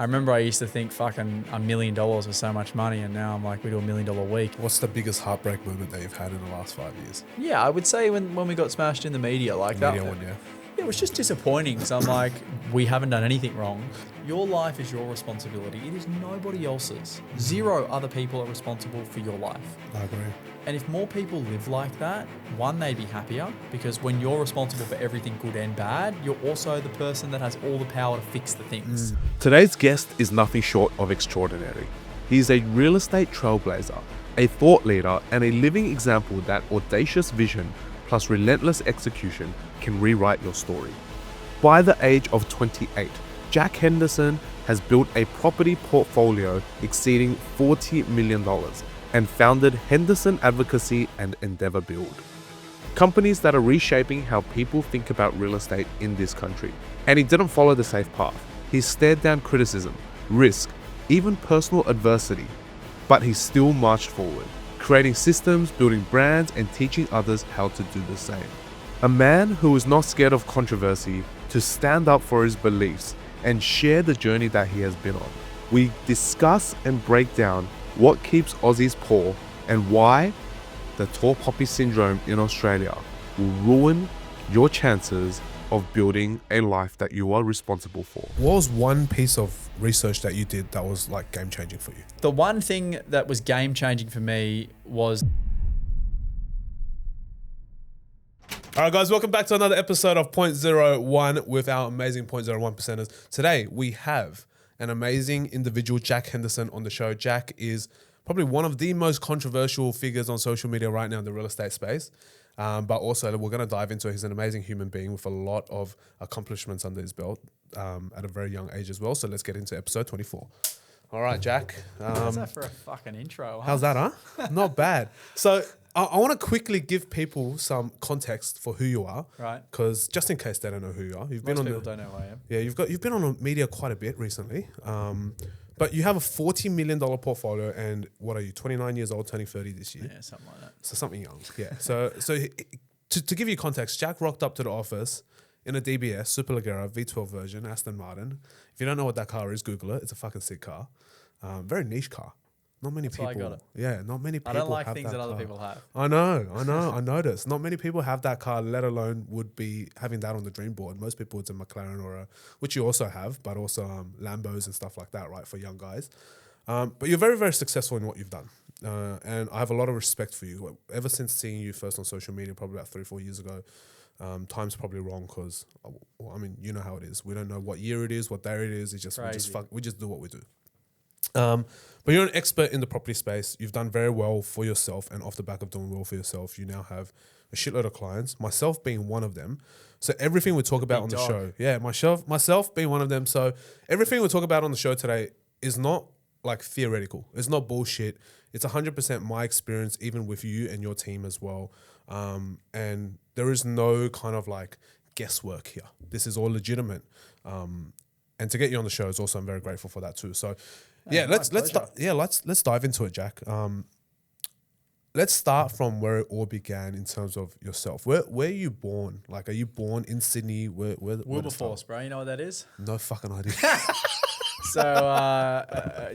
I remember I used to think fucking $1 million was so much money, and now I'm like, we do $1 million a week. What's the biggest heartbreak moment that you've had in the last 5 years? Yeah, I would say when we got smashed in the media like that. Media one, yeah. It was just disappointing. So I'm like, we haven't done anything wrong. Your life is your responsibility. It is nobody else's. 0 other people are responsible for your life. I agree. And if more people live like that, one, they'd be happier, because when you're responsible for everything good and bad, you're also the person that has all the power to fix the things. Today's guest is nothing short of extraordinary. He is a real estate trailblazer, a thought leader, and a living example that audacious vision plus relentless execution can rewrite your story. By the age of 28, Jack Henderson has built a property portfolio exceeding $40 million and founded Henderson Advocacy and Endeavor Build, companies that are reshaping how people think about real estate in this country. And he didn't follow the safe path. He stared down criticism, risk, even personal adversity, but he still marched forward, creating systems, building brands, and teaching others how to do the same. A man who is not scared of controversy, to stand up for his beliefs and share the journey that he has been on. We discuss and break down what keeps Aussies poor and why the tall poppy syndrome in Australia will ruin your chances of building a life that you are responsible for. What was one piece of research that you did that was like game changing for you? The one thing that was game changing for me was... All right, guys, welcome back to another episode of Point 01 with our amazing Point 01 percenters. Today, we have an amazing individual, Jack Henderson, on the show. Jack is probably one of the most controversial figures on social media right now in the real estate space. But also, we're going to dive into it. He's an amazing human being with a lot of accomplishments under his belt at a very young age as well. So let's get into episode 24. All right, Jack. How's that for a fucking intro? Huh? How's that, huh? Not bad. So I want to quickly give people some context for who you are, Right. Because just in case they don't know who you are, you've Most been on people don't know who I am. Yeah, you've been on the media quite a bit recently, but you have a $40 million portfolio, and what are you? 29 years old, turning 30 this year. Yeah, something like that. So something young, yeah. So to give you context, Jack rocked up to the office in a DBS Superleggera V12 version, Aston Martin. If you don't know what that car is, Google it. It's a fucking sick car. Very niche car. Not many people. why I got it. Yeah, not many people. I don't like have things that other car. people have. I know. I noticed. Not many people have that car, let alone would be having that on the dream board. Most people, it's a McLaren or which you also have, but also Lambos and stuff like that, right, for young guys. But you're very, very successful in what you've done. And I have a lot of respect for you. Ever since seeing you first on social media, probably about 3 or 4 years ago, time's probably wrong because, well, I mean, you know how it is. We don't know what year it is, what day it is. It's just, we just do what we do. But you're an expert in the property space. You've done very well for yourself, and off the back of doing well for yourself, you now have a shitload of clients, myself being one of them. So everything we talk about on the show, myself being one of them. So everything we talk about on the show today is not like theoretical. It's not bullshit. It's 100% my experience, even with you and your team as well. And there is no kind of like guesswork here. This is all legitimate. And to get you on the show is also, I'm very grateful for that too. So let's dive into it, Jack. Let's start from where it all began in terms of yourself. Where are you born? Like, are you born in Sydney? Wilberforce, bro. You know what that is? No fucking idea. So,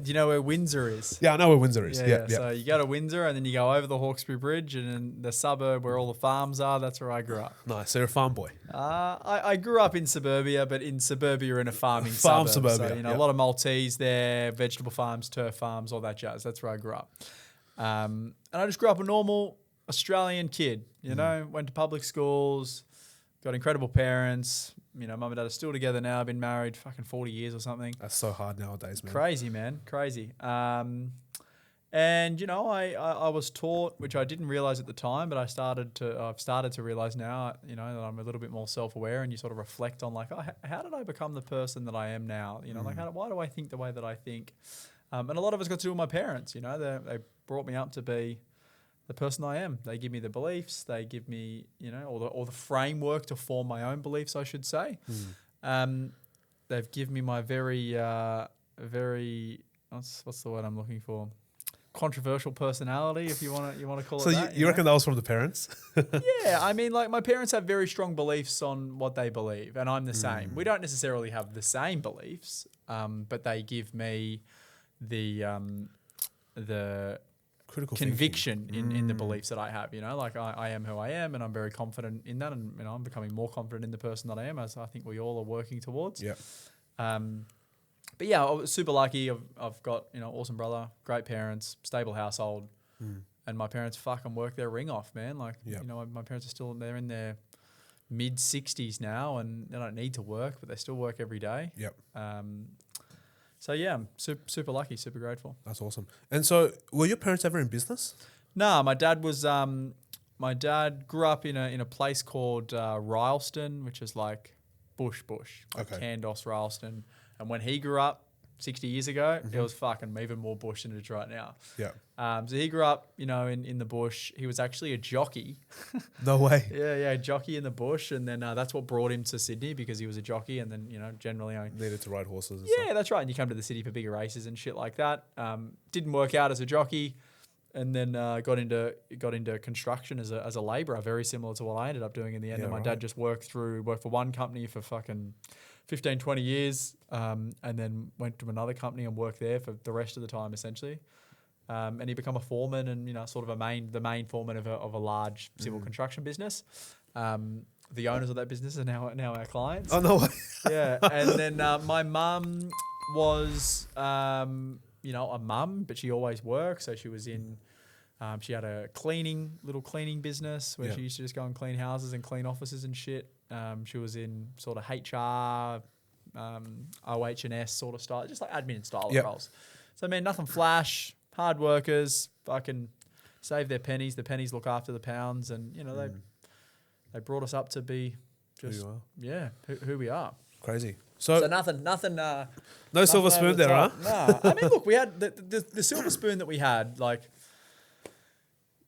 do you know where Windsor is? Yeah, I know where Windsor is. Yeah. So you go to Windsor and then you go over the Hawkesbury Bridge, and in the suburb where all the farms are, that's where I grew up. Nice. So you're a farm boy. I grew up in suburbia, but in suburbia in a farming Farm suburb. suburbia, So, a lot of Maltese there, vegetable farms, turf farms, all that jazz. That's where I grew up. And I just grew up a normal Australian kid, went to public schools, got incredible parents. Mum and dad are still together now. I've been married fucking 40 years or something. That's so hard nowadays, man. Crazy, man. Crazy. And, I was taught, which I didn't realize at the time, but I've started to realize now, that I'm a little bit more self-aware, and you sort of reflect on like, how did I become the person that I am now? Why do I think the way that I think? And a lot of it's got to do with my parents. They brought me up to be the person I am. They give me the beliefs. They give me, or the framework to form my own beliefs, I should say. They've given me my very, what's the word I'm looking for? controversial personality, if you want to call So it that. you reckon that was from the parents? Yeah, I mean, like my parents have very strong beliefs on what they believe, and I'm the same. We don't necessarily have the same beliefs, but they give me the Critical conviction in the beliefs that I have. You know, like I am who I am, and I'm very confident in that, and you know, I'm becoming more confident in the person that I am, as I think we all are working towards. Yeah. But yeah, I was super lucky. I've got, you know, awesome brother, great parents, stable household, and my parents fucking work their ring off, man. Like, Yep. you know, my parents are still, they're in their mid 60s now, and they don't need to work, but they still work every day. Yep. So yeah, I'm super lucky, super grateful. That's awesome. And so, were your parents ever in business? Nah, my dad was. My dad grew up in a place called Rylston, which is like bush, like Okay. Candos, Rylston. And when he grew up 60 years ago, it was fucking even more bush than it is right now. Yeah. So he grew up, you know, in the bush. He was actually a jockey. No way. Yeah, jockey in the bush, and then that's what brought him to Sydney, because he was a jockey, and then, you know, generally Needed to ride horses and yeah, that's right. And you come to the city for bigger races and shit like that. Didn't work out as a jockey, and then got into construction as a labourer, very similar to what I ended up doing in the end. Yeah, And my right. dad just worked for one company for fucking 15, 20 years, and then went to another company and worked there for the rest of the time, essentially. And he became a foreman, and, you know, sort of the main foreman of a large civil construction business. The owners of that business are now our clients. Oh, no way. Yeah, and then my mum was, you know, a mum, but she always worked. So she was in, she had a little cleaning business where Yeah. she used to just go and clean houses and clean offices and shit. She was in sort of HR, OH&S sort of style, just like admin style Yep. roles. So, I mean, nothing flash, hard workers, fucking save their pennies. The pennies look after the pounds, and, you know, they brought us up to be just, you are. yeah, who we are. Crazy. So So, nothing. no nothing silver over spoon the there, huh? top. Nah, I mean, look, we had the silver spoon that we had. Like,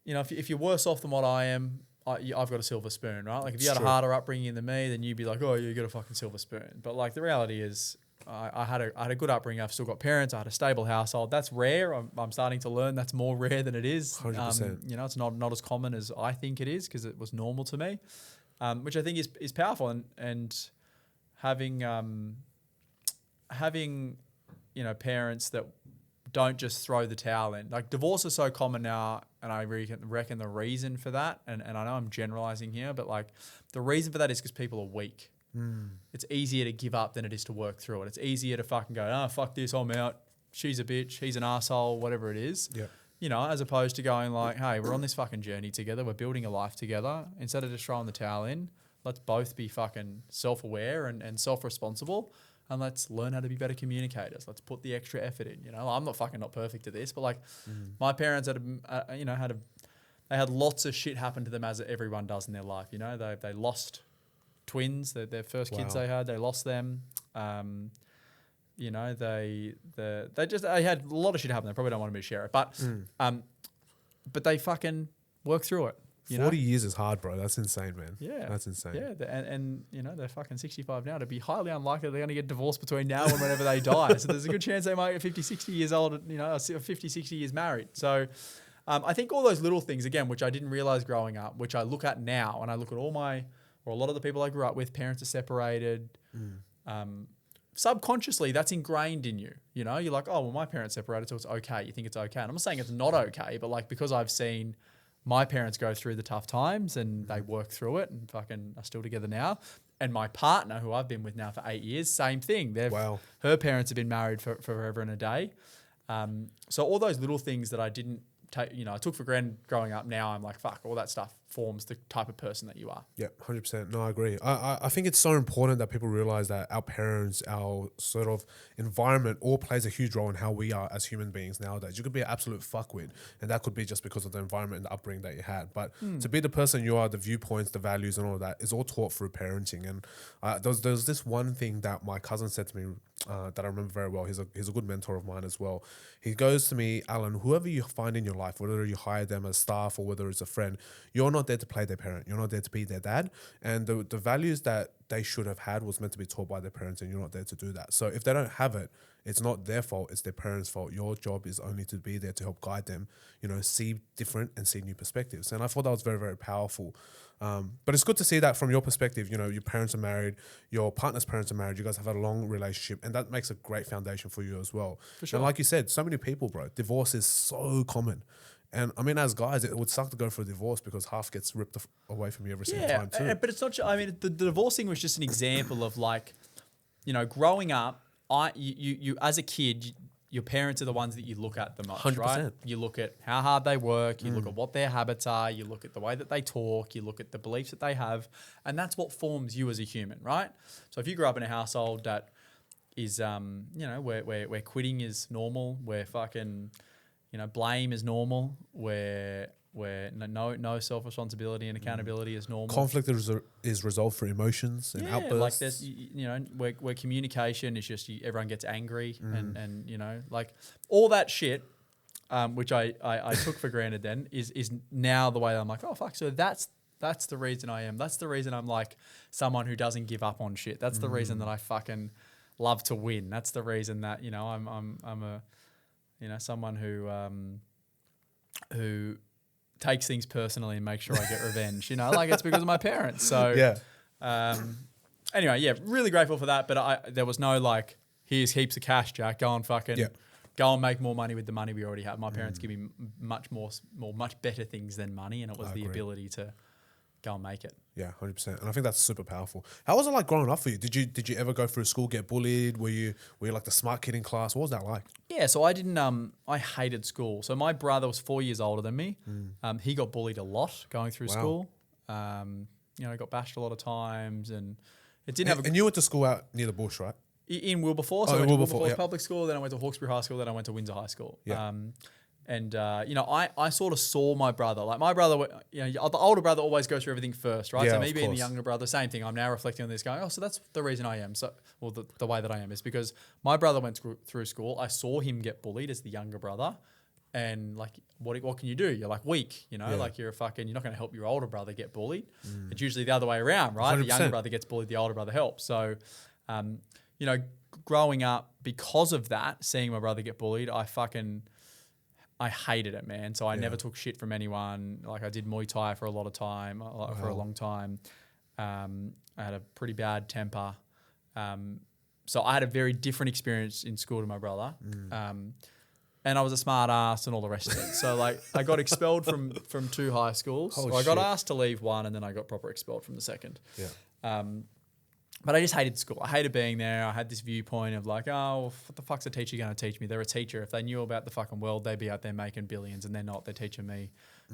you know, if you're worse off than what I am, I've got a silver spoon, right? Like, if you had It's a true. harder upbringing than me, then you'd be like, oh, you got a fucking silver spoon. But like, the reality is, I had a good upbringing. I've still got parents. I had a stable household. That's rare. I'm starting to learn that's more rare than it is. 100%. You know, it's not as common as I think it is, because it was normal to me, which I think is powerful. And having you know, parents that don't just throw the towel in. Like, divorce is so common now, and I reckon the reason for that, and I know I'm generalizing here, but like, the reason for that is because people are weak. It's easier to give up than it is to work through it. It's easier to fucking go, oh, fuck this, I'm out. She's a bitch, he's an asshole, whatever it is. Yeah. You know, as opposed to going like, hey, we're on this fucking journey together. We're building a life together. Instead of just throwing the towel in, let's both be fucking self-aware and self-responsible, and let's learn how to be better communicators. Let's put the extra effort in. You know, I'm not perfect at this, but like, my parents they had lots of shit happen to them, as everyone does in their life. You know, they lost twins, their first kids Wow. they had, they lost them. You know, they had a lot of shit happen. They probably don't want me to share it, but they fucking work through it. 40 years is hard, bro. That's insane, man. Yeah. That's insane. Yeah, and you know, they're fucking 65 now. To be highly unlikely they're going to get divorced between now and whenever they die. So there's a good chance they might get 50, 60 years old, you know, 50, 60 years married. So I think all those little things, again, which I didn't realize growing up, which I look at now, and I look at a lot of the people I grew up with, parents are separated. Subconsciously, that's ingrained in you. You know, you're like, oh, well, my parents separated, so it's okay. You think it's okay. And I'm not saying it's not okay, but like, because I've seen my parents go through the tough times and they work through it and fucking are still together now. And my partner, who I've been with now for 8 years, same thing. Wow. Her parents have been married for forever and a day. So all those little things that I didn't take, you know, I took for granted growing up, now I'm like, fuck, all that stuff forms the type of person that you are. Yeah, 100%. No, I agree. I think it's so important that people realize that our parents, our sort of environment all plays a huge role in how we are as human beings nowadays. You could be an absolute fuckwit, and that could be just because of the environment and the upbringing that you had. But to be the person you are, the viewpoints, the values and all of that is all taught through parenting. And there was this one thing that my cousin said to me that I remember very well. He's a good mentor of mine as well. He goes to me, Alan, whoever you find in your life, whether you hire them as staff or whether it's a friend, you're not not there to play their parent. You're not there to be their dad. And the values that they should have had was meant to be taught by their parents, and you're not there to do that. So if they don't have it, it's not their fault, it's their parents' fault. Your job is only to be there to help guide them, see different and see new perspectives. And I thought that was very, very powerful. But it's good to see that from your perspective. Your parents are married, your partner's parents are married, you guys have had a long relationship, and that makes a great foundation for you as well. For sure. And like you said, so many people, bro, divorce is so common. And I mean, as guys, it would suck to go for a divorce because half gets ripped away from you every single time too. But it's not. I mean, the divorce thing was just an example of like, growing up. You as a kid, your parents are the ones that you look at the most, 100%. right? You look at how hard they work. You look at what their habits are. You look at the way that they talk. You look at the beliefs that they have, and that's what forms you as a human, right? So if you grow up in a household that is, where quitting is normal, where fucking blame is normal, where no self-responsibility and accountability is normal. Conflict is resolved through emotions and outbursts. Like there's, where communication is just everyone gets angry and like all that shit, which I took for granted then is now the way that I'm like, oh fuck, so that's the reason I am. That's the reason I'm like someone who doesn't give up on shit. That's the reason that I fucking love to win. That's the reason that I'm a someone who takes things personally and makes sure I get revenge. Like it's because of my parents. So yeah. Anyway, yeah, really grateful for that. But there was no like, here's heaps of cash, Jack. Go and fucking go and make more money with the money we already have. My parents give me much better things than money, and it was the ability to go and make it. Yeah, 100%. And I think that's super powerful. How was it like growing up for you? Did you ever go through school, get bullied? Were you like the smart kid in class? What was that like? Yeah, so I didn't. I hated school. So my brother was 4 years older than me. He got bullied a lot going through school. Got bashed a lot of times, and it didn't have. And you went to school out near the bush, right? In Wilberforce. So I went to Wilberforce Public School, then I went to Hawkesbury High School, then I went to Windsor High School. Yeah. I sort of saw my brother. Like my brother, the older brother always goes through everything first, right? Yeah, so me being the younger brother, same thing. I'm now reflecting on this going, oh, so that's the reason I am. So, well, the way that I am is because my brother went through school. I saw him get bullied as the younger brother. And like, what can you do? You're like weak, like you're not going to help your older brother get bullied. It's usually the other way around, right? 100%. The younger brother gets bullied, the older brother helps. So, growing up because of that, seeing my brother get bullied, I hated it, man. So I never took shit from anyone. Like I did Muay Thai for a lot of time, for a long time. I had a pretty bad temper. So I had a very different experience in school to my brother. And I was a smart ass and all the rest of it. So like I got expelled from 2 high schools. I got asked to leave one, and then I got proper expelled from the second. Yeah. But I just hated school. I hated being there. I had this viewpoint of like, oh, what the fuck's a teacher going to teach me? They're a teacher. If they knew about the fucking world, they'd be out there making billions, and they're not. They're teaching me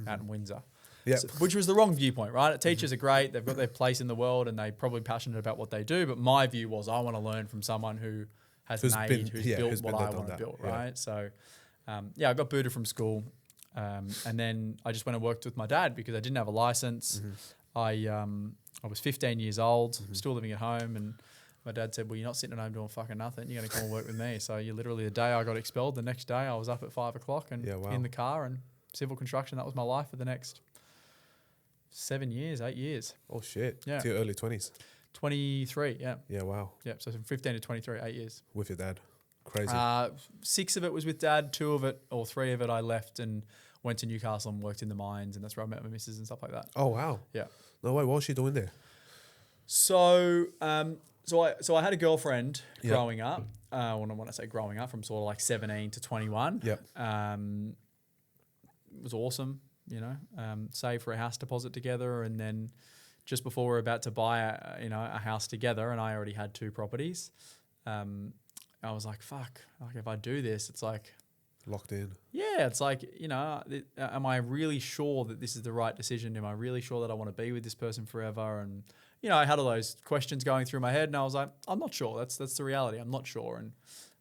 out in Windsor. Yeah. So, which was the wrong viewpoint, right? Teachers are great. They've got their place in the world, and they're probably passionate about what they do. But my view was I want to learn from someone who's built what I want to build, right? So, I got booted from school. And then I just went and worked with my dad because I didn't have a license. I was 15 years old, still living at home, and my dad said, well, you're not sitting at home doing fucking nothing. You're going to come and work with me. So you literally, the day I got expelled, the next day I was up at 5 o'clock and in the car and civil construction. That was my life for the next 8 years. Oh, shit. Yeah. To your early 20s. 23, yeah. Yeah, wow. Yeah, so from 15 to 23, 8 years. With your dad. Crazy. 6 of it was with dad, 2 of it, or 3 of it I left and went to Newcastle and worked in the mines, and that's where I met my missus and stuff like that. Oh, wow. Yeah. No way. What was she doing there? So I had a girlfriend growing up. When I say growing up, from sort of like 17 to 21. Yep. It was awesome, saved for a house deposit together, and then just before we were about to buy a house together, and I already had 2 properties. I was like, fuck, like if I do this, it's like locked in. Yeah, it's like, am I really sure that this is the right decision? Am I really sure that I want to be with this person forever? And, I had all those questions going through my head, and I was like, I'm not sure. That's the reality. I'm not sure. And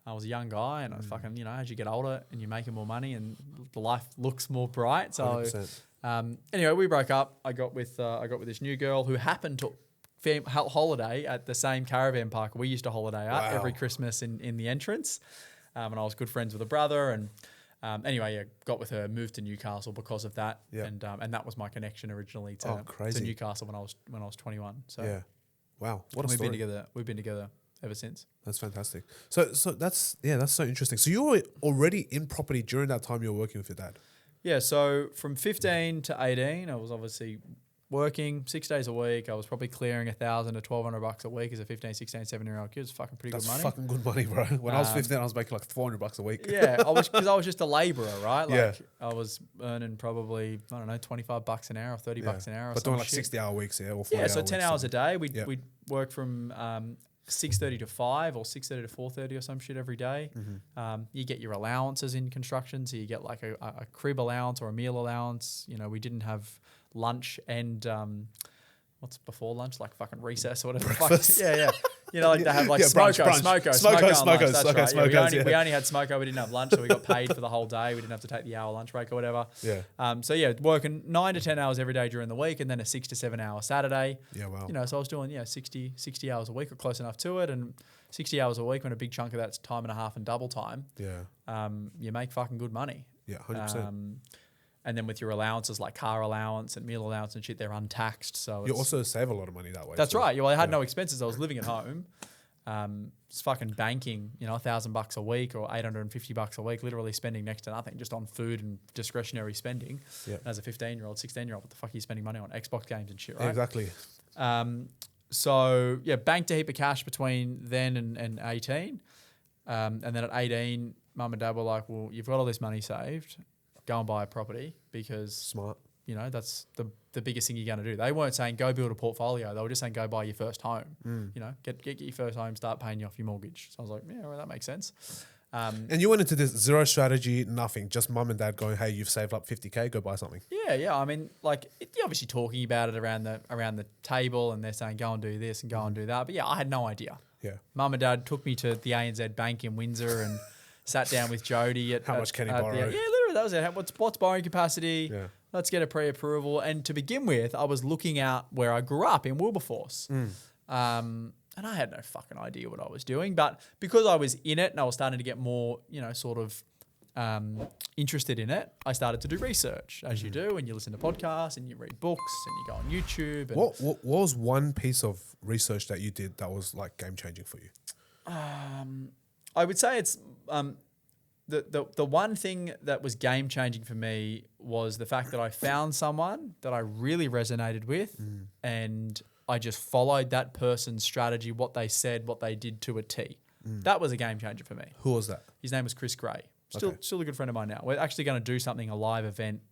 I was a young guy, and I fucking, as you get older and you're making more money and the life looks more bright. So, 100%. Anyway, we broke up. I got with this new girl who happened to holiday at the same caravan park we used to holiday at every Christmas in the entrance. And I was good friends with a brother, and Anyway, yeah, got with her, moved to Newcastle because of that, Yeah. and that was my connection originally to crazy. Newcastle when I was 21. So Yeah. Wow. What a we've story. been together. We've been together ever since. That's fantastic. So that's so interesting. So you were already in property during that time you were working with your dad. Yeah. So from 15 to 18, I was obviously working 6 days a week. I was probably clearing $1,000 to $1,200 a week as a 15, 16, 17-year-old kid. It's fucking pretty That's good money. fucking good money, bro. When I was 15, I was making like $400 a week. Yeah, because I was just a labourer, right? Like Yeah. I was earning probably, I don't know, $25 an hour or $30 an hour or But some doing like shit. 60-hour weeks, or 40 Yeah, so 10 hours a day. We'd work from 6:30 to 5 or 6:30 to 4:30 or some shit every day. You get your allowances in construction, so you get like a crib allowance or a meal allowance. You know, we didn't have lunch and what's before lunch, like fucking recess or whatever. Breakfast. Yeah. You know, like they have like brunch. smoko. That's right. Smokos, We only had smoko. We didn't have lunch, so we got paid for the whole day. We didn't have to take the hour lunch break or whatever. Yeah. So yeah, working 9 to 10 hours every day during the week, and then a 6 to 7 hour Saturday. Yeah, wow. You know, so I was doing 60 hours a week or close enough to it, and 60 hours a week when a big chunk of that's time and a half and double time. Yeah. You make fucking good money. Yeah, 100%. And then with your allowances like car allowance and meal allowance and shit, they're untaxed. So You also save a lot of money that way. that's too. right. Well, I had no expenses. I was living at home. It's fucking banking, you know, $1,000 a week or $850 a week, literally spending next to nothing just on food and discretionary spending. Yeah. As a 15-year-old, 16-year-old, what the fuck are you spending money on? Xbox games and shit, right? Exactly. So yeah, banked a heap of cash between then and 18. And then at 18, mum and dad were like, well, you've got all this money saved. Go and buy a property because Smart. you know, that's the biggest thing you're going to do. They weren't saying go build a portfolio. They were just saying go buy your first home. You know, get your first home, start paying you off your mortgage. So I was like, yeah, well, that makes sense. And you went into this zero strategy, nothing, just mum and dad going, hey, you've saved up 50K, go buy something. Yeah. I mean, like you're obviously talking about it around the table, and they're saying go and do this and go and do that. But yeah, I had no idea. Yeah. Mum and dad took me to the ANZ Bank in Windsor and sat down with Jody at How much can he borrow? Yeah, literally, that was it. What's borrowing capacity? Yeah. Let's get a pre-approval. And to begin with, I was looking out where I grew up in Wilberforce. And I had no fucking idea what I was doing. But because I was in it and I was starting to get more, you know, sort of interested in it, I started to do research, as you do, and you listen to podcasts and you read books and you go on YouTube. And What was one piece of research that you did that was like game changing for you? I would say it's the one thing that was game changing for me was the fact that I found someone that I really resonated with, and I just followed that person's strategy, what they said, what they did to a T. That was a game changer for me. Who was that? His name was Chris Gray. Still a good friend of mine now. We're actually going to do a live event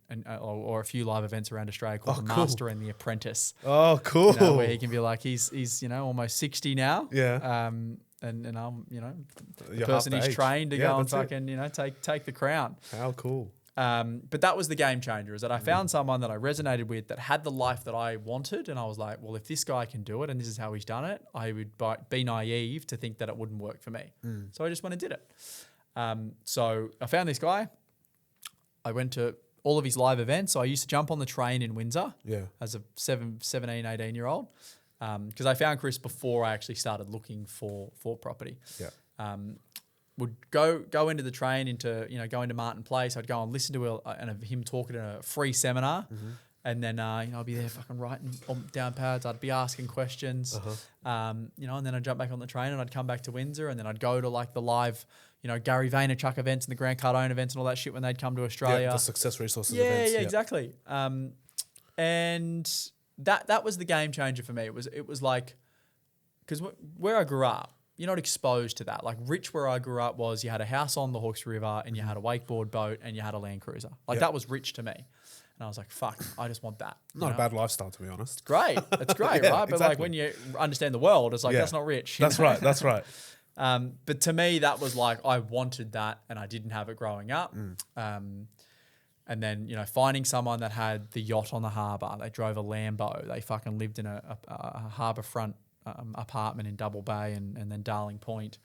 or a few live events around Australia called The Master and the Apprentice. Oh, cool. You know, where he can be like, he's you know, almost 60 now. Yeah. And I'm, you know, the You're person half the he's age. trained to Yeah, go and that's it. fucking, you know, take the crown. How cool. But that was the game changer, is that I found someone that I resonated with that had the life that I wanted. And I was like, well, if this guy can do it and this is how he's done it, I would be naive to think that it wouldn't work for me. So I just went and did it. So I found this guy. I went to all of his live events. So I used to jump on the train in Windsor as a 17, 18-year-old. Because I found Chris before I actually started looking for property. Yeah. Would go into the train go into Martin Place. I'd go and listen to him talking at a free seminar, and then I'd be there fucking writing down pads. I'd be asking questions, and then I'd jump back on the train and I'd come back to Windsor, and then I'd go to like the live, Gary Vaynerchuk events and the Grant Cardone events and all that shit when they'd come to Australia. Yeah, the Success Resources events. Yeah, exactly. And that was the game changer for me. It was like, because where I grew up, you're not exposed to that. Like Rich, where I grew up, was you had a house on the Hawkesbury River and you had a wakeboard boat and you had a Land Cruiser. Like that was rich to me. And I was like, fuck, I just want that. Not a bad lifestyle, to be honest. Great. That's great, Yeah, right? But like when you understand the world, it's like, that's not rich. That's right. That's right. But to me, that was like, I wanted that and I didn't have it growing up. And then, finding someone that had the yacht on the harbour, they drove a Lambo, they fucking lived in a harbour front apartment in Double Bay and then Darling Point.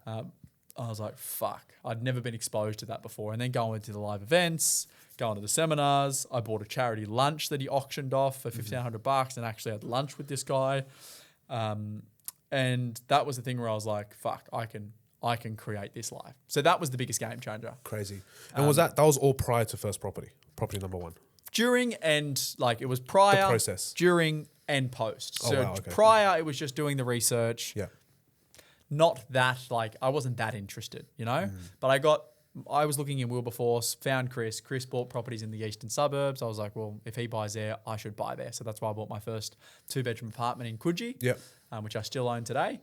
I was like, fuck, I'd never been exposed to that before. And then going to the live events, going to the seminars, I bought a charity lunch that he auctioned off for $1,500 and actually had lunch with this guy. And that was the thing where I was like, fuck, I I can create this life. So that was the biggest game changer. Crazy. And that was all prior to first property number one? During and like it was prior, The process. during and post. Oh, So wow, okay. prior, it was just doing the research. Yeah. Not that like I wasn't that interested, you know. But I was looking in Wilberforce, found Chris. Chris bought properties in the eastern suburbs. I was like, well, if he buys there, I should buy there. So that's why I bought my first 2-bedroom apartment in Coogee, Yep. which I still own today.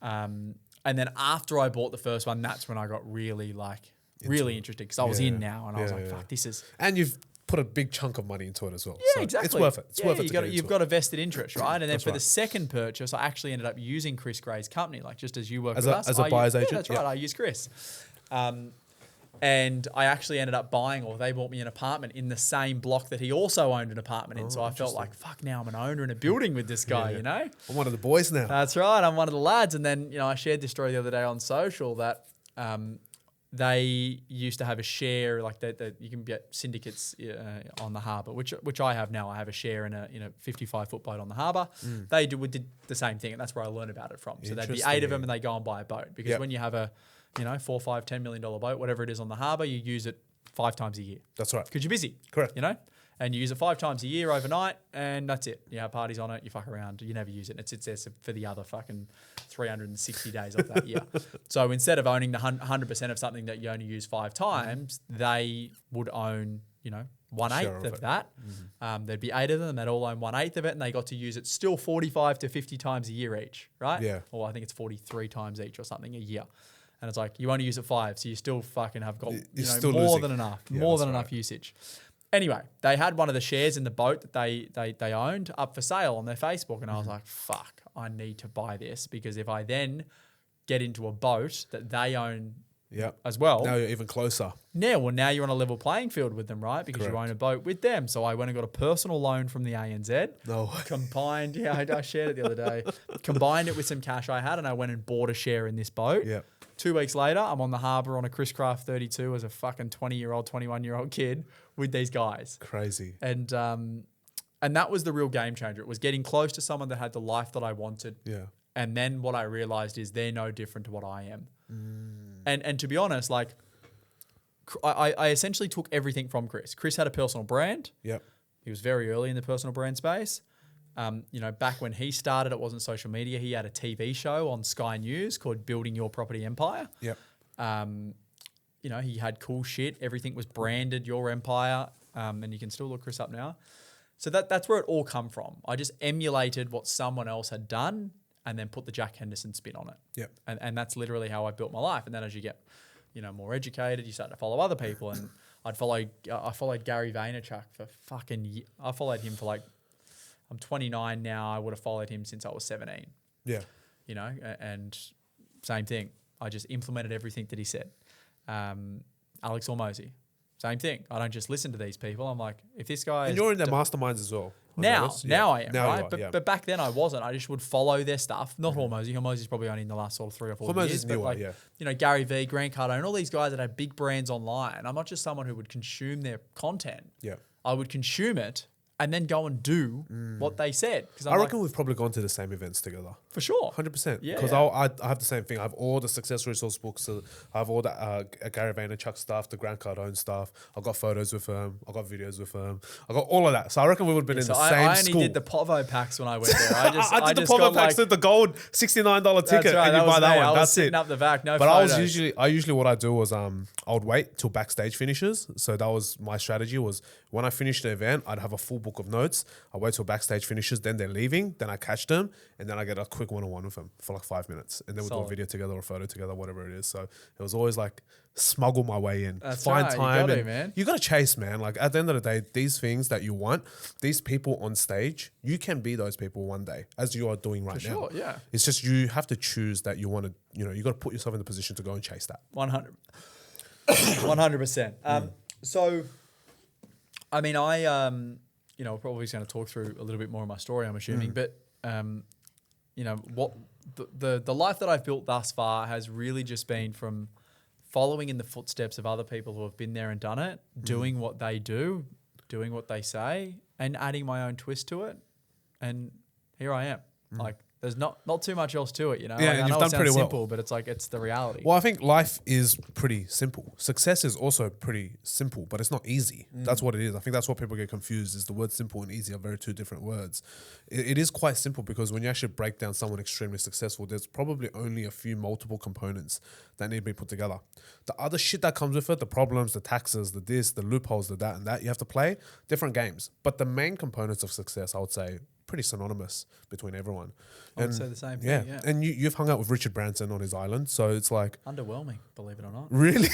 And then after I bought the first one, that's when I got really interested because I was in now and I was like, fuck, this is. And you've put a big chunk of money into it as well. Yeah, so exactly. It's worth it. It's worth it. You've got a vested interest, right? And then That's for right. the second purchase, I actually ended up using Chris Gray's company, like just as you work As with a- us. as a buyer's agent? Yeah, that's right. Yeah. I use Chris. And I actually ended up buying, or they bought me an apartment in the same block that he also owned an apartment in. So I felt like, fuck, now I'm an owner in a building with this guy, you know? I'm one of the boys now. That's right. I'm one of the lads. And then, I shared this story the other day on social that they used to have a share, like that you can get syndicates on the harbour, which I have now. I have a share in a 55-foot boat on the harbour. They did the same thing, and that's where I learned about it from. So there'd be 8 of them, and they go and buy a boat because when you have a $4, $5, $10 million boat, whatever it is on the harbour, you use it 5 times a year. That's right. Because you're busy. Correct. And you use it 5 times a year overnight, and that's it. You have parties on it, you fuck around, you never use it, and it sits there for the other fucking 360 days of that year. So instead of owning the 100% of something that you only use 5 times, they would own, 1/8 of that. There'd be 8 of them, and they'd all own 1/8 of it, and they got to use it still 45 to 50 times a year each, right? Yeah. Or I think it's 43 times each or something a year. And it's like, you only use it 5, so you still fucking have got still more losing. than enough, Yeah, more that's than enough usage. Anyway, they had one of the shares in the boat that they owned up for sale on their Facebook. And I was like, fuck, I need to buy this because if I then get into a boat that they own as well. Now you're even closer. Now you're on a level playing field with them, right? Because you own a boat with them. So I went and got a personal loan from the ANZ. No. Combined, I shared it the other day. Combined it with some cash I had and I went and bought a share in this boat. Yeah. 2 weeks later, I'm on the harbour on a Chris Craft 32 as a fucking 20-year-old, 21-year-old kid with these guys. Crazy. And that was the real game changer. It was getting close to someone that had the life that I wanted. Yeah. And then what I realized is they're no different to what I am. And to be honest, like I essentially took everything from Chris. Chris had a personal brand. Yep. He was very early in the personal brand space. Back when he started, it wasn't social media. He had a TV show on Sky News called Building Your Property Empire. Yep. He had cool shit. Everything was branded Your Empire. And you can still look Chris up now. So that's where it all come from. I just emulated what someone else had done and then put the Jack Henderson spin on it. Yep. And that's literally how I built my life. And then as you get, more educated, you start to follow other people. And I followed Gary Vaynerchuk for I followed him for I'm 29 now. I would have followed him since I was 17. Yeah. And same thing. I just implemented everything that he said. Alex Hormozy, same thing. I don't just listen to these people. I'm like, if this guy And you're in their masterminds as well. now I am, Now right? you are, yeah. But back then I wasn't. I just would follow their stuff. Not Hormozy. Hormozy's probably only in the last sort of 3 or 4 Hormozy's years. newer, But Gary Vee, Grant Cardone, all these guys that have big brands online. I'm not just someone who would consume their content. Yeah. I would consume it and then go and do what they said. Because I reckon we've probably gone to the same events together. for sure. 100%. Yeah, Because yeah. I have the same thing. I have all the success resource books. I have all the Gary Vaynerchuk stuff, the Grant Cardone stuff. I've got photos with him. I've got videos with him. I've got all of that. So I reckon we would have been in the same I school. only did the Povo packs when I went there. I I did the just Povo got packs with the gold $69 ticket That's right, and you that buy was that me. one. I was That's sitting it. up the back, no But photos. I usually what I do was I would wait till backstage finishes. So that was my strategy was when I finished the event, I'd have a full book of notes. I wait till backstage finishes, then they're leaving, then I catch them, and then I get a quick one-on-one with them for 5 minutes. And then we do a Solid. video together or a photo together, whatever it is. So it was always smuggle my way in. That's Find right, you time. gotta, and man. You got to chase, man. At the end of the day, these things that you want, these people on stage, you can be those people one day, as you are doing right now. sure, yeah. It's just you have to choose that you want to, you got to put yourself in the position to go and chase that. 100%. So, I mean, we're probably going to talk through a little bit more of my story, I'm assuming, but, what the life that I've built thus far has really just been from following in the footsteps of other people who have been there and done it, doing what they do, doing what they say, and adding my own twist to it. And here I am. there's not too much else to it, you know. Yeah, Like, and I you've know done it sounds pretty well. simple, but it's like it's the reality. Well, I think life is pretty simple. Success is also pretty simple, but it's not easy. That's what it is. I think that's what people get confused is the word simple and easy are very two different words. It is quite simple because when you actually break down someone extremely successful, there's probably only a few multiple components that need to be put together. The other shit that comes with it, the problems, the taxes, the this, the loopholes, the that and that, you have to play different games. But the main components of success, I would say, pretty synonymous between everyone. I would say the same thing. Yeah. And you've hung out with Richard Branson on his island, so it's like Underwhelming, believe it or not. really.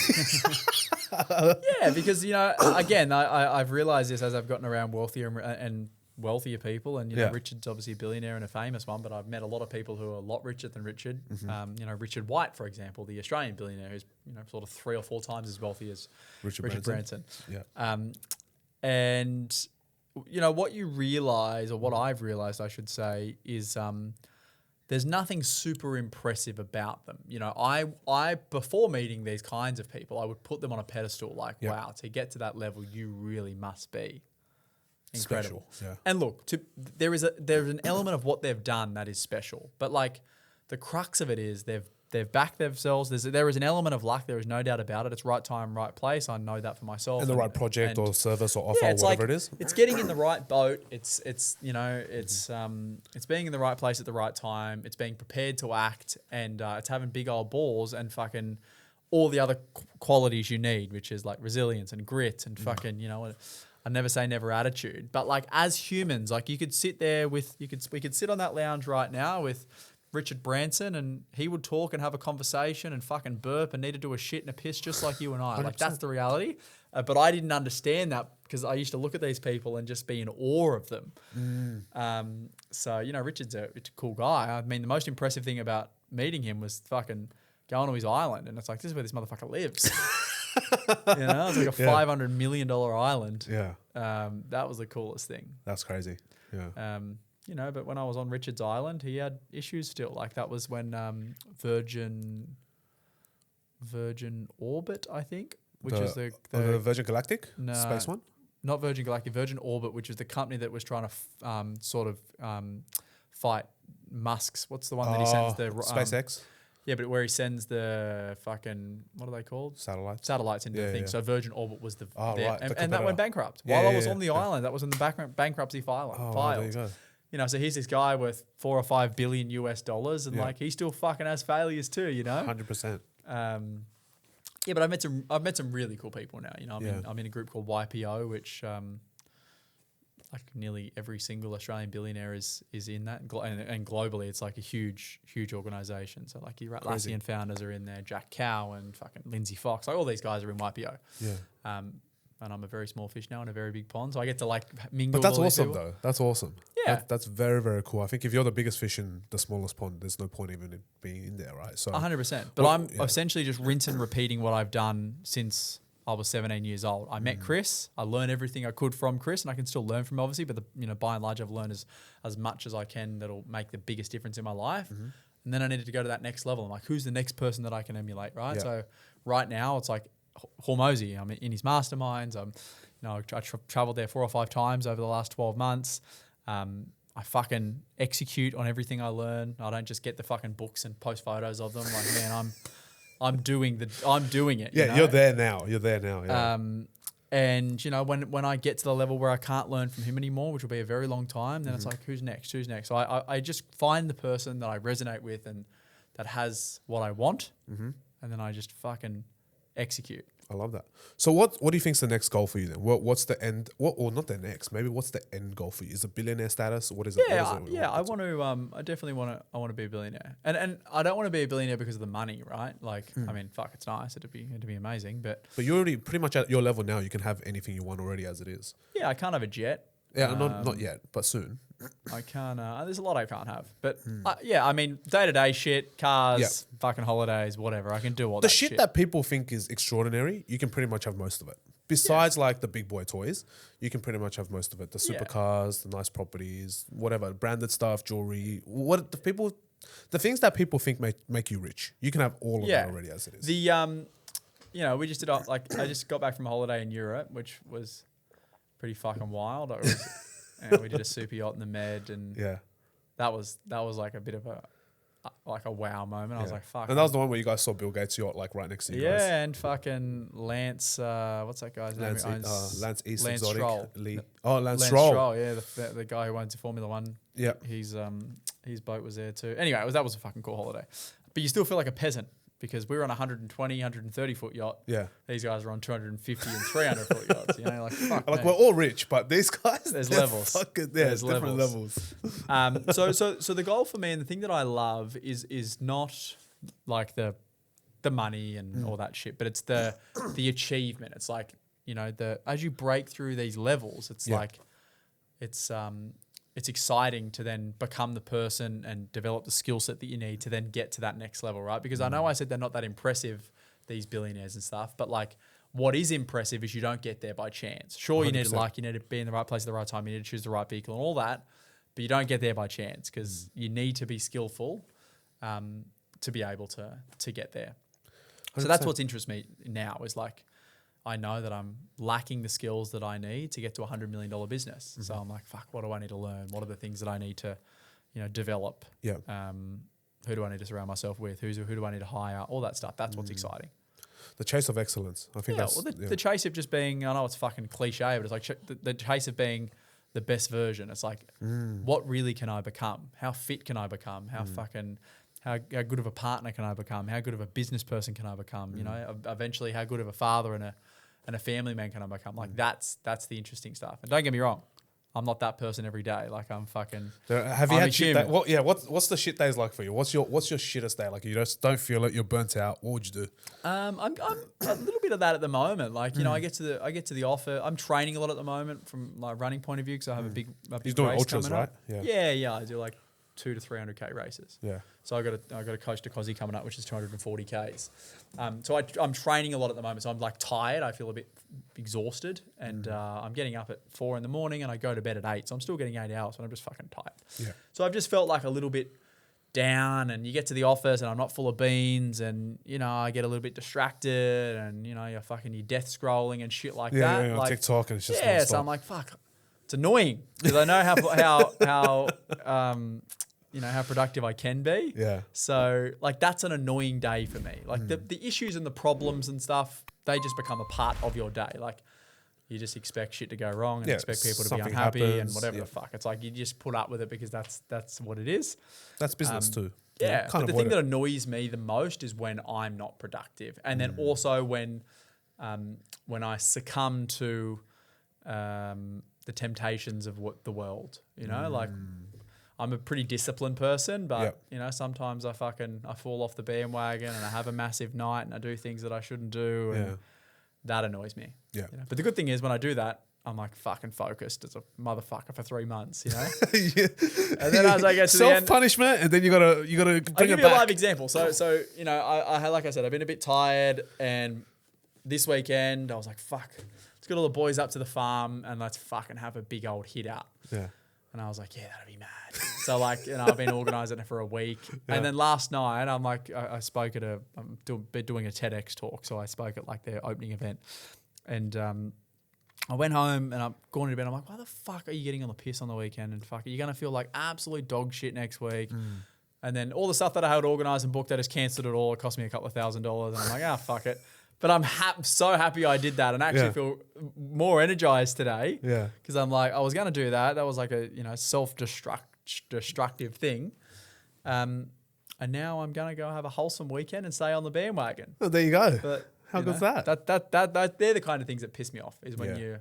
Yeah, because again, I've realized this as I've gotten around wealthier and wealthier people, and Richard's obviously a billionaire and a famous one, but I've met a lot of people who are a lot richer than Richard. Richard White, for example, the Australian billionaire, who's sort of 3 or 4 times as wealthy as Richard Branson. Yeah. And what you realize, or what I've realized, I should say, is there's nothing super impressive about them. I before meeting these kinds of people, I would put them on a pedestal. Like, wow, to get to that level, you really must be incredible. Special, yeah. And look, there's an element of what they've done that is special, but like the crux of it is they've backed themselves. There is an element of luck. There is no doubt about it. It's right time, right place. I know that for myself. And the right project or service or offer, it's whatever like, it is. It's getting in the right boat. It's being in the right place at the right time. It's being prepared to act, and it's having big old balls and fucking all the other qualities you need, which is like resilience and grit and fucking I never say never attitude. But like as humans, like you could sit there we could sit on that lounge right now with Richard Branson, and he would talk and have a conversation and fucking burp and need to do a shit and a piss just like you and I. 100%. Like that's the reality. But I didn't understand that because I used to look at these people and just be in awe of them. So Richard's a cool guy. I mean, the most impressive thing about meeting him was fucking going to his island, and it's like, this is where this motherfucker lives. It's like a $500 million island. Yeah. That was the coolest thing. That's crazy. Yeah. But when I was on Richard's island, he had issues still. Like that was when Virgin Orbit, I think, which is the Virgin Galactic no, space one? Not Virgin Galactic, Virgin Orbit, which is the company that was trying to fight Musk's. What's the one that he sends the SpaceX? Yeah, but where he sends the fucking, what are they called? Satellites into the thing. Yeah. So Virgin Orbit was the right, and that went bankrupt. While I was on the island, that was in the bankruptcy files. There you go. So here's this guy worth $4 or $5 billion US, and like he still fucking has failures too, 100%. But I've met some really cool people now. I'm in a group called YPO, which like nearly every single Australian billionaire is in that, and globally it's like a huge organisation. So like your Atlassian founders are in there, Jack Cow and fucking Lindsay Fox, like all these guys are in YPO. Yeah. And I'm a very small fish now in a very big pond, so I get to like mingle. But that's with all these awesome, people. though. That's awesome. Yeah, that's very, very cool. I think if you're the biggest fish in the smallest pond, there's no point even in being in there, right? So 100%. But I'm essentially just rinse and repeating what I've done since I was 17 years old. I met Chris. I learned everything I could from Chris, and I can still learn from him, obviously. But by and large, I've learned as much as I can that'll make the biggest difference in my life. And then I needed to go to that next level. I'm like, who's the next person that I can emulate, right? Yeah. So right now, it's like Hormozy. I'm in his masterminds. I traveled there 4 or 5 times over the last 12 months. I fucking execute on everything I learn. I don't just get the fucking books and post photos of them. Like, man, I'm doing it. yeah, you're there now. Yeah. And when I get to the level where I can't learn from him anymore, which will be a very long time, then it's like, who's next? So I just find the person that I resonate with and that has what I want, and then I just fucking execute. I love that. So what do you think's the next goal for you then? What's the end? Or not the next? Maybe what's the end goal for you? Is it billionaire status? What is it? I want to. I definitely want to. I want to be a billionaire, and I don't want to be a billionaire because of the money, right? Like, I mean, fuck, it's nice. It'd be amazing, but you're already pretty much at your level now. You can have anything you want already as it is. Yeah, I can't have a jet. Yeah, not yet, but soon. I can't. There's a lot I can't have, but I mean, day-to-day shit, cars, fucking holidays, whatever. I can do all the that shit. that people think is extraordinary. You can pretty much have most of it. Besides, like the big boy toys, you can pretty much have most of it. The supercars, the nice properties, whatever, branded stuff, jewelry. The things that people think make you rich. You can have all of it already as it is. We just did I just got back from a holiday in Europe, which was pretty fucking wild. We did a super yacht in the Med, and that was like a bit of a wow moment. I was like, fuck. And that was the one where you guys saw Bill Gates' yacht like right next to you guys. Yeah, and fucking Lance, what's that guy's name? Lance East Lance Exotic Stroll. Lee. Oh, Lance Stroll. Yeah, the guy who owns the Formula One. Yeah. His boat was there too. Anyway, that was a fucking cool holiday. But you still feel like a peasant because we were on a 120, 130 foot yacht. Yeah. These guys are on 250 and 300 foot yachts. You know, like fuck. Like we're all rich, but these guys, there's levels. There's different levels. So the goal for me and the thing that I love is not like the money and all that shit, but it's the achievement. It's like, you know, as you break through these levels, it's like it's exciting to then become the person and develop the skill set that you need to then get to that next level, right? Because I know I said they're not that impressive, these billionaires and stuff, but like what is impressive is you don't get there by chance. Sure, 100%. You need to be in the right place at the right time, you need to choose the right vehicle and all that, but you don't get there by chance because you need to be skillful to be able to get there. 100%. So that's what interests me now is like, I know that I'm lacking the skills that I need to get to $100 million business. Mm-hmm. So I'm like, fuck, what do I need to learn? What are the things that I need to, you know, develop? Yeah. Who do I need to surround myself with? Who do I need to hire? All that stuff. That's what's exciting. The chase of excellence. I think that's... Well, the chase of just being, I know it's fucking cliche, but it's like the chase of being the best version. It's like, what really can I become? How fit can I become? How fucking... How good of a partner can I become? How good of a business person can I become? You know, eventually, how good of a father and a family man can I become? Like that's the interesting stuff. And don't get me wrong, I'm not that person every day. Like I'm fucking. Have you had shit day? What's the shit days like for you? What's your shittest day? Like you just don't feel it. You're burnt out. What would you do? I'm a little bit of that at the moment. Like you know, I get to the offer. I'm training a lot at the moment from like running point of view because I have a big. He's doing race ultras, right? Up. Yeah. I do like 200 to 300k races. Yeah. So I got a Coast to Cozzy coming up, which is 240ks. So I'm training a lot at the moment. So I'm like tired. I feel a bit exhausted, and I'm getting up at 4 a.m. and I go to bed at 8. So I'm still getting 8 hours, but I'm just fucking tired. Yeah. So I've just felt like a little bit down, and you get to the office and I'm not full of beans, and you know I get a little bit distracted, and you know you're death scrolling and shit like that. Yeah, like TikTok and it's just non-stop. So I'm like fuck. It's annoying because I know how you know, how productive I can be. Yeah. So like that's an annoying day for me. Like the issues and the problems and stuff, they just become a part of your day. Like you just expect shit to go wrong and expect people to be unhappy and whatever the fuck. It's like you just put up with it because that's what it is. That's business too. Yeah. But the thing that annoys me the most is when I'm not productive. And then also when I succumb to the temptations of the world, you know, like I'm a pretty disciplined person, but you know, sometimes I fall off the bandwagon and I have a massive night and I do things that I shouldn't do, and that annoys me. Yeah. You know? But the good thing is when I do that, I'm like fucking focused as a motherfucker for 3 months, you know. And then as I get to the end, self-punishment, and then you gotta I'll bring it give you back. a live example. So you know, I like I said, I've been a bit tired, and this weekend I was like, fuck, let's get all the boys up to the farm and let's fucking have a big old hit out. Yeah. And I was like, yeah, that'd be mad. So like, you know, I've been organising it for a week. And then last night, I'm like, I spoke at I'm doing a TEDx talk. So I spoke at like their opening event. And I went home and I'm going to bed. I'm like, why the fuck are you getting on the piss on the weekend? And fuck, are you going to feel like absolute dog shit next week? And then all the stuff that I had organised and booked, I just cancelled it all. It cost me a couple of $1,000s. And I'm like, fuck it. But I'm so happy I did that and actually feel more energized today. Yeah. Because I'm like, I was going to do that. That was like a, you know, self-destructive thing. And now I'm going to go have a wholesome weekend and stay on the bandwagon. Oh, there you go. But how good's that? That they're the kind of things that piss me off is when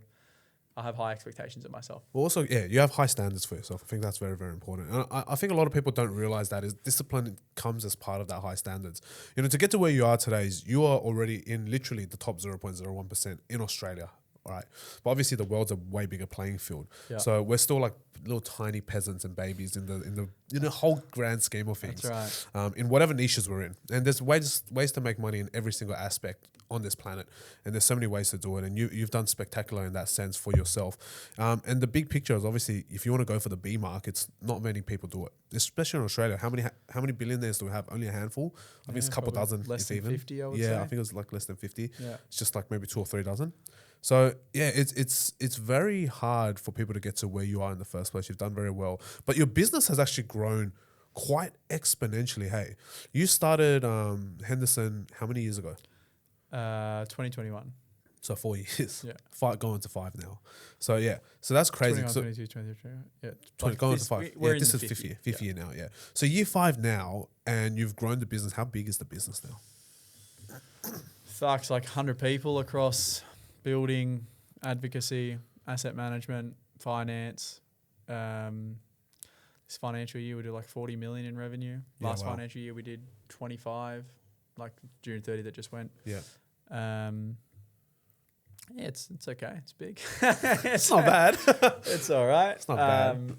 I have high expectations of myself. Well, also, you have high standards for yourself. I think that's very, very important. And I think a lot of people don't realize that is discipline comes as part of that high standards. You know, to get to where you are today, you are already in literally the top 0.01% in Australia. All right. But obviously the world's a way bigger playing field. Yeah. So we're still like little tiny peasants and babies in the whole grand scheme of things. That's right. In whatever niches we're in. And there's ways to make money in every single aspect on this planet, and there's so many ways to do it, and you've done spectacular in that sense for yourself. And the big picture is obviously, if you want to go for the B mark, it's not many people do it, especially in Australia. How many billionaires do we have? Only a handful. I think it's a couple dozen, less if than even. 50, I would yeah, say. I think it was like less than 50. Yeah. It's just like maybe 2 or 3 dozen. So yeah, it's very hard for people to get to where you are in the first place. You've done very well, but your business has actually grown quite exponentially. Hey, you started Henderson how many years ago? 2021. So 4 years. Yeah. Going to 5 now. So yeah, so that's crazy. 21, So 22, 23. Yeah. 20, Like going this, to 5. We're in this the is fifth year. Fifth Yeah. year now. Yeah. So year 5 now, and you've grown the business. How big is the business now? Fuck's like 100 people across building, advocacy, asset management, finance. This financial year we did like 40 million in revenue. Yeah, Last wow. financial year we did 25, like June 30 that just went. Yeah. Yeah, it's okay. It's big. It's not bad. It's all right. It's not bad.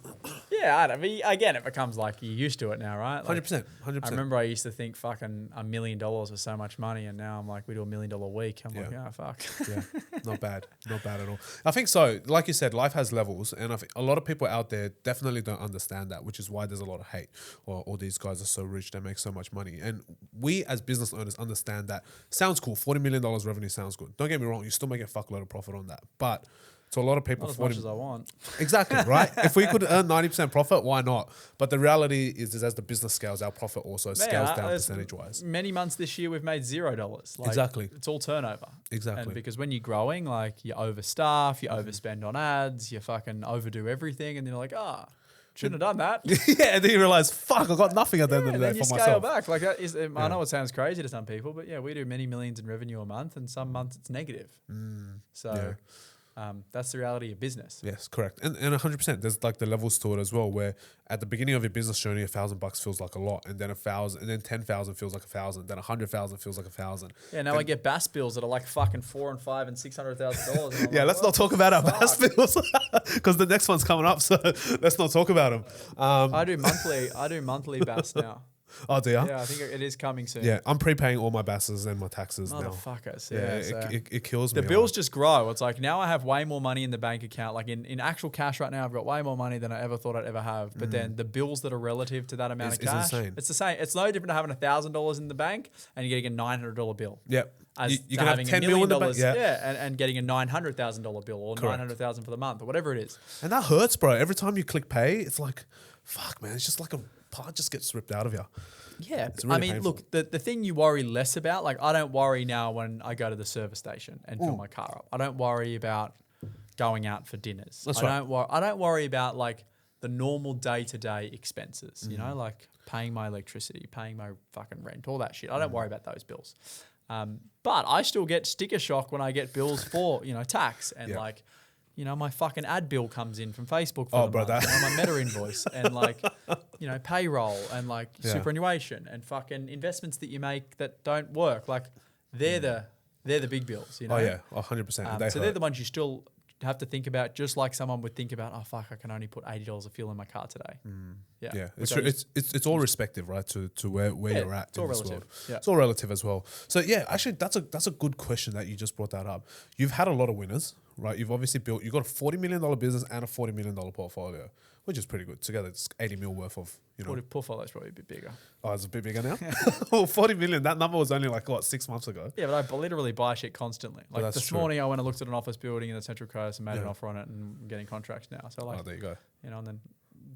Yeah, I don't mean, again, it becomes like you're used to it now, right? Like, 100%. 100%. I remember I used to think fucking $1 million was so much money, and now I'm like, we do $1 million a week. I'm like, oh, fuck. Yeah, not bad at all. I think so. Like you said, life has levels, and I think a lot of people out there definitely don't understand that, which is why there's a lot of hate. Or these guys are so rich, they make so much money, and we as business owners understand that. Sounds cool. $40 million revenue sounds good. Don't get me wrong. You still make a fuckload of profit on that, but to a lot of people, Not as much as I want. Exactly, right? If we could earn 90% profit, why not? But the reality is as the business scales, our profit also scales down percentage-wise. Many months this year we've made $0. Like, Exactly. It's all turnover. Exactly. And because when you're growing, like you overstaff, you overspend on ads, you fucking overdo everything, and then you're like, shouldn't have done that. Yeah, and then you realize, fuck, I got nothing at the end of the then day you for scale myself. back. Like that is, I know it sounds crazy to some people, but yeah, we do many millions in revenue a month, and some months it's negative. So that's the reality of business. Yes, correct. And 100%, there's like the levels to it as well, where at the beginning of your business journey, $1,000 feels like a lot, and then 1,000, and then 10,000 feels like 1,000, then 100,000 feels like 1,000. Yeah, now I get BAS bills that are like fucking $4 and $5 and $600,000. Yeah, let's not talk about our BAS bills because the next one's coming up, so let's not talk about them. I do monthly BAS now. Oh, do you? Yeah, I think it is coming soon. Yeah, I'm prepaying all my BASs and my taxes now. Motherfuckers. Yeah, So it kills me. the bills just grow. It's like now I have way more money in the bank account. Like in actual cash right now, I've got way more money than I ever thought I'd ever have. But then the bills that are relative to that amount of It's cash, insane. it's the same. It's no different to having $1,000 in the bank and you're getting a $900 bill. Yep. As You to can have having $10 $1 million million, in the bank. Yeah. and getting a $900,000 bill or Correct. $900,000 for the month or whatever it is. And that hurts, bro. Every time you click pay, it's like, fuck, man. It's just like a part just gets ripped out of you. Yeah, It's really I mean, painful. look, the thing you worry less about, like I don't worry now when I go to the service station and fill my car up. I don't worry about going out for dinners. That's I don't worry about like the normal day-to-day expenses, you know, like paying my electricity, paying my fucking rent, all that shit. I don't worry about those bills. But I still get sticker shock when I get bills for, tax and like, my fucking ad bill comes in from Facebook for the month, my Meta invoice and like, payroll and like superannuation and fucking investments that you make that don't work. Like they're the big bills, Oh yeah, 100%. So they're the ones you still have to think about, just like someone would think about, oh fuck, I can only put $80 of fuel in my car today. Yeah, it's all respective, right? To where you're at. It's all in this relative. world. Yeah. It's all relative as well. So yeah, actually, that's a good question that you just brought that up. You've had a lot of winners, right? You've obviously you've got a $40 million business and a $40 million portfolio, which is pretty good. Together, it's 80 mil worth of Portfolio's probably a bit bigger. Oh, it's a bit bigger now. Well, 40 million. That number was only like 6 months ago. Yeah, but I literally buy shit constantly. Like that's this true. morning, I went and looked at an office building in the Central Coast and made an offer on it, and I'm getting contracts now. So like, Oh, there you go. and then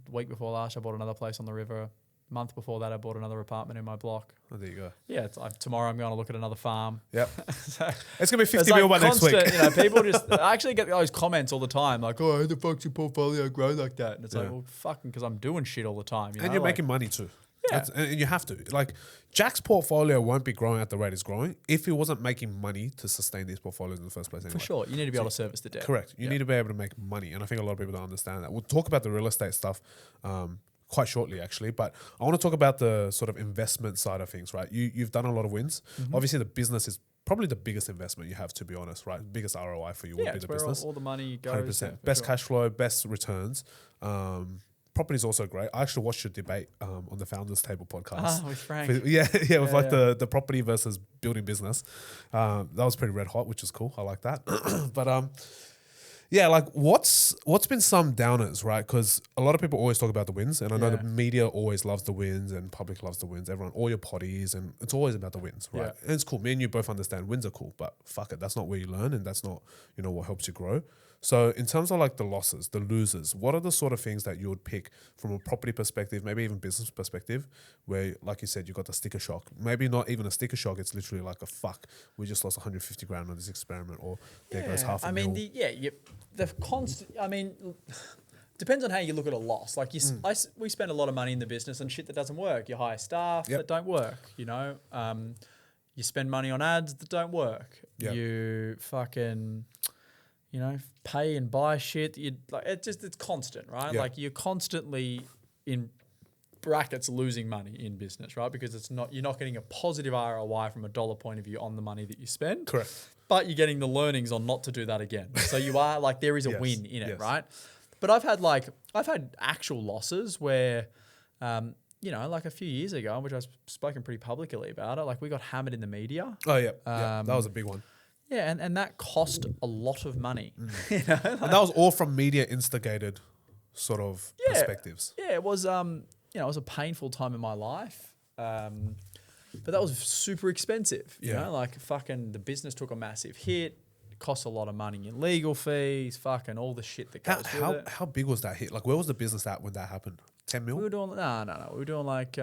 the week before last, I bought another place on the river. Month before that, I bought another apartment in my block. Oh, there you go. Yeah, tomorrow I'm going to look at another farm. Yep. So It's gonna be 50 it's mil like by next week. people just, I actually get those comments all the time, like, oh, how the fuck's your portfolio grow like that? And it's like, well, fucking, because I'm doing shit all the time. And you're making money too. Yeah. And you have to. Like, Jack's portfolio won't be growing at the rate it's growing if he wasn't making money to sustain these portfolios in the first place anyway. For sure. You need to be able to service the debt. Correct. You need to be able to make money. And I think a lot of people don't understand that. We'll talk about the real estate stuff quite shortly, actually. But I want to talk about the sort of investment side of things, right? You've done a lot of wins. Obviously, the business is probably the biggest investment you have, to be honest, right? Biggest ROI for you would be it's the where business. all the money goes. 100%. Best cash flow, best returns. property's also great. I actually watched your debate on the Founders Table podcast. With Frank. With the property versus building business. That was pretty red hot, which is cool. I like that. But yeah, like what's been some downers, right? Because a lot of people always talk about the wins, and I know the media always loves the wins, and public loves the wins. Everyone, all your potties, and it's always about the wins, right? Yeah. And it's cool. Me and you both understand wins are cool, but fuck it, that's not where you learn, and that's not what helps you grow. So in terms of like the losses, the losers, what are the sort of things that you would pick from a property perspective, maybe even business perspective, where, like you said, you got the sticker shock. Maybe not even a sticker shock. It's literally like we just lost 150 grand on this experiment, or there goes half a mil. Depends on how you look at a loss. Like we spend a lot of money in the business on shit that doesn't work. You hire staff that don't work. You spend money on ads that don't work. Yep. You fucking pay and buy shit. It's constant, right? Yeah. Like you're constantly in brackets losing money in business, right? Because you're not getting a positive ROI from a dollar point of view on the money that you spend. Correct. But you're getting the learnings on not to do that again. So you are like, there is a win in it, yes. right? But I've had actual losses where, like a few years ago, which I've spoken pretty publicly about it, like we got hammered in the media. Oh yeah, that was a big one. Yeah, and that cost a lot of money. And that was all from media instigated sort of perspectives. Yeah, it was it was a painful time in my life. But that was super expensive. You know, like fucking the business took a massive hit. It cost a lot of money in legal fees, fucking all the shit that goes with it. How big was that hit? Like where was the business at when that happened? 10 mil? We were doing no. We were doing like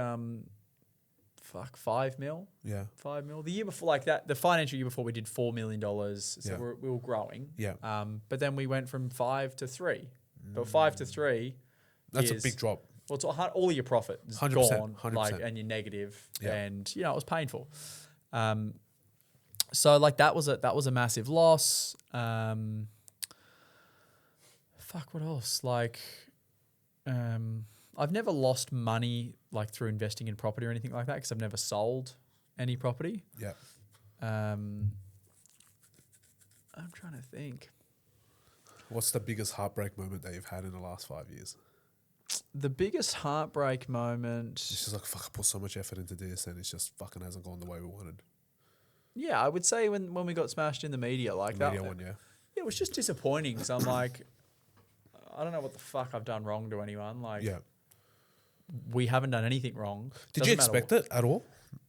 5 mil. Yeah. 5 mil. The year before, like that, the financial year before, we did $4 million. So we were growing. Yeah. But then we went from 5 to 3. But 5 to 3. That's a big drop. Well, it's all of your profit is 100%, gone, 100%. like, and you're negative, Yeah. and it was painful. So like that was a massive loss. Fuck, what else? Like, I've never lost money like through investing in property or anything like that because I've never sold any property. Yeah. I'm trying to think. What's the biggest heartbreak moment that you've had in the last 5 years? The biggest heartbreak moment. It's just like, fuck, I put so much effort into this and it's just fucking hasn't gone the way we wanted. Yeah, I would say when we got smashed in the media like that. Media one, yeah. It was just disappointing because I'm like, I don't know what the fuck I've done wrong to anyone. Like, we haven't done anything wrong. Did you expect it at all?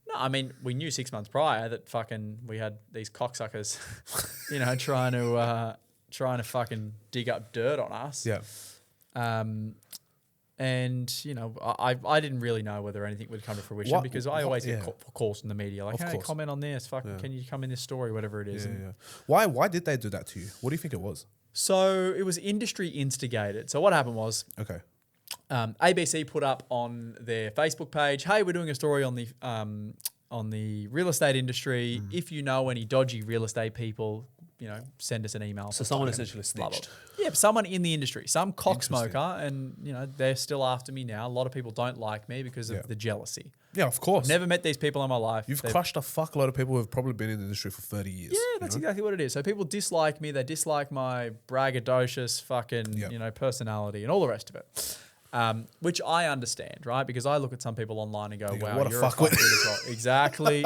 No, I mean, we knew 6 months prior that fucking we had these cocksuckers, trying to fucking dig up dirt on us. Yeah. And I didn't really know whether anything would come to fruition because I always get calls from the media like, hey, comment on this, fucking, can you come in this story, whatever it is. Yeah. Why did they do that to you? What do you think it was? So it was industry instigated. So what happened was, ABC put up on their Facebook page, hey, we're doing a story on the real estate industry. If you know any dodgy real estate people, send us an email. So someone essentially snitched. Yeah, someone in the industry, some cocksmoker, and they're still after me now. A lot of people don't like me because of the jealousy. Yeah, of course. Never met these people in my life. You've crushed a fuckload of people who have probably been in the industry for 30 years. Yeah, that's exactly what it is. So people dislike me. They dislike my braggadocious fucking, personality and all the rest of it. Which I understand, right? Because I look at some people online and go, wow, what you're a fuckwit as well.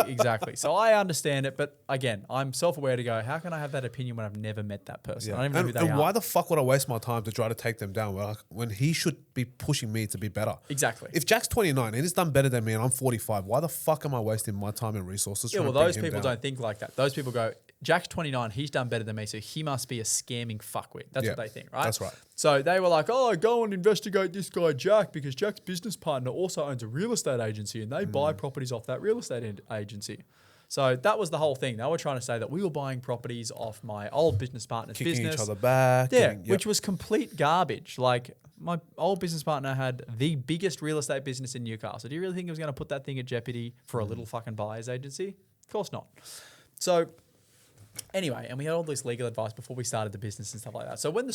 Exactly. So I understand it, but again, I'm self-aware to go, how can I have that opinion when I've never met that person? Yeah. I don't even know who they are. Why the fuck would I waste my time to try to take them down when he should be pushing me to be better? Exactly. If Jack's 29 and he's done better than me and I'm 45, why the fuck am I wasting my time and resources trying to bring those him people down? don't think like that. Those people go, Jack's 29, he's done better than me, so he must be a scamming fuckwit. That's what they think, right? That's right. So they were like, oh, go and investigate this guy, Jack, because Jack's business partner also owns a real estate agency and they buy properties off that real estate agency. So that was the whole thing. They were trying to say that we were buying properties off my old business partner's Kicking business. each other back. Yeah, which was complete garbage. Like, my old business partner had the biggest real estate business in Newcastle. Do you really think he was going to put that thing at jeopardy for a little fucking buyer's agency? Of course not. So anyway, and we had all this legal advice before we started the business and stuff like that. So when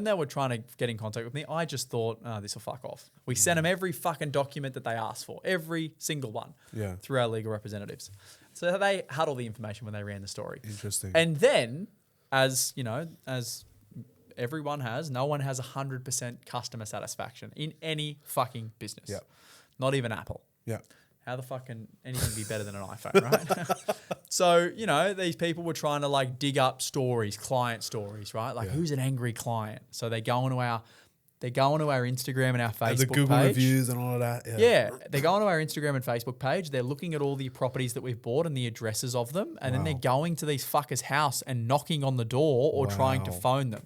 they were trying to get in contact with me, I just thought, this will fuck off. We sent them every fucking document that they asked for, every single one, through our legal representatives. So they had all the information when they ran the story. Interesting. And then, as everyone has. No one has 100% customer satisfaction in any fucking business. Yeah. Not even Apple. Yeah. How the fuck can anything be better than an iPhone, right? So, you know, these people were trying to like dig up stories, client stories, right? Like who's an angry client? So they go onto our Instagram and our Facebook And the Google page. reviews and all of that. Yeah, they go onto our Instagram and Facebook page. They're looking at all the properties that we've bought and the addresses of them. And then they're going to these fuckers' house and knocking on the door or trying to phone them.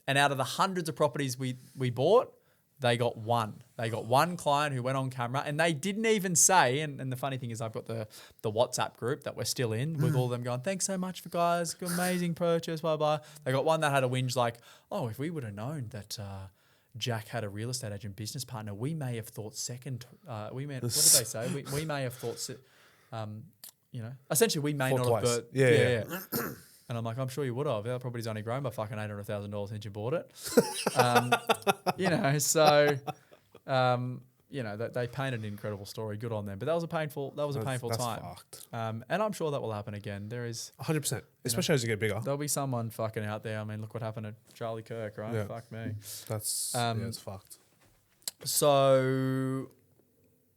And out of the hundreds of properties we bought, they got one. They got one client who went on camera and they didn't even say, and the funny thing is I've got the WhatsApp group that we're still in with all of them going, thanks so much for guys, amazing purchase, blah, blah. They got one that had a whinge like, oh, if we would have known that Jack had a real estate agent business partner, we may have thought what did they say? We may have thought, essentially we may Thought not twice. have. Yeah. And I'm like, I'm sure you would have. That property's only grown by fucking $800,000 since you bought it. They painted an incredible story. Good on them. But that was a painful time. Fucked. And I'm sure that will happen again. There is 100%. Especially as you get bigger. there'll be someone fucking out there. I mean, look what happened to Charlie Kirk, right? Yeah. Fuck me. That's it's fucked. So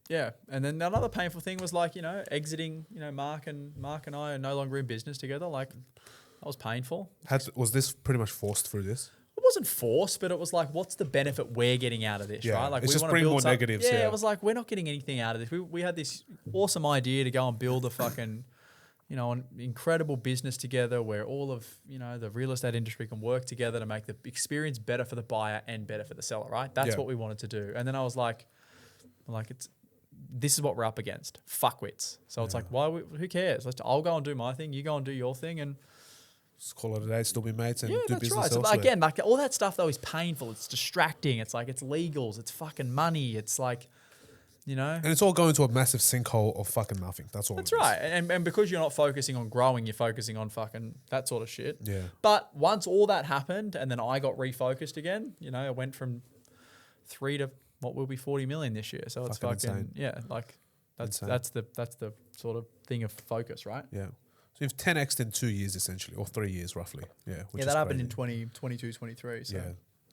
yeah, and then another painful thing was like, exiting, Mark and I are no longer in business together. Like that was painful. Was this pretty much forced through this? It wasn't forced, but it was like, what's the benefit we're getting out of this, Yeah, right? Like it's we just want to bring build more something. negatives, Yeah, yeah. it was like, we're not getting anything out of this. We had this awesome idea to go and build a fucking, an incredible business together where all of, the real estate industry can work together to make the experience better for the buyer and better for the seller, right? That's what we wanted to do. And then I was like, this is what we're up against. Fuckwits. So it's like, who cares? I'll go and do my thing. You go and do your thing. And Just call it a day, still be mates and do that's business right. So elsewhere. again, like all that stuff though is painful. It's distracting. It's like, it's legals. It's fucking money. It's like, And it's all going to a massive sinkhole of fucking nothing. That's all. That's right. And because you're not focusing on growing, you're focusing on fucking that sort of shit. Yeah. But once all that happened and then I got refocused again, I went from 3 to what will be 40 million this year. So it's Fucking fucking, insane. that's the sort of thing of focus, right? Yeah. So you've 10x'd in 2 years essentially, or 3 years roughly. Yeah. Which That is happened crazy. in 23. So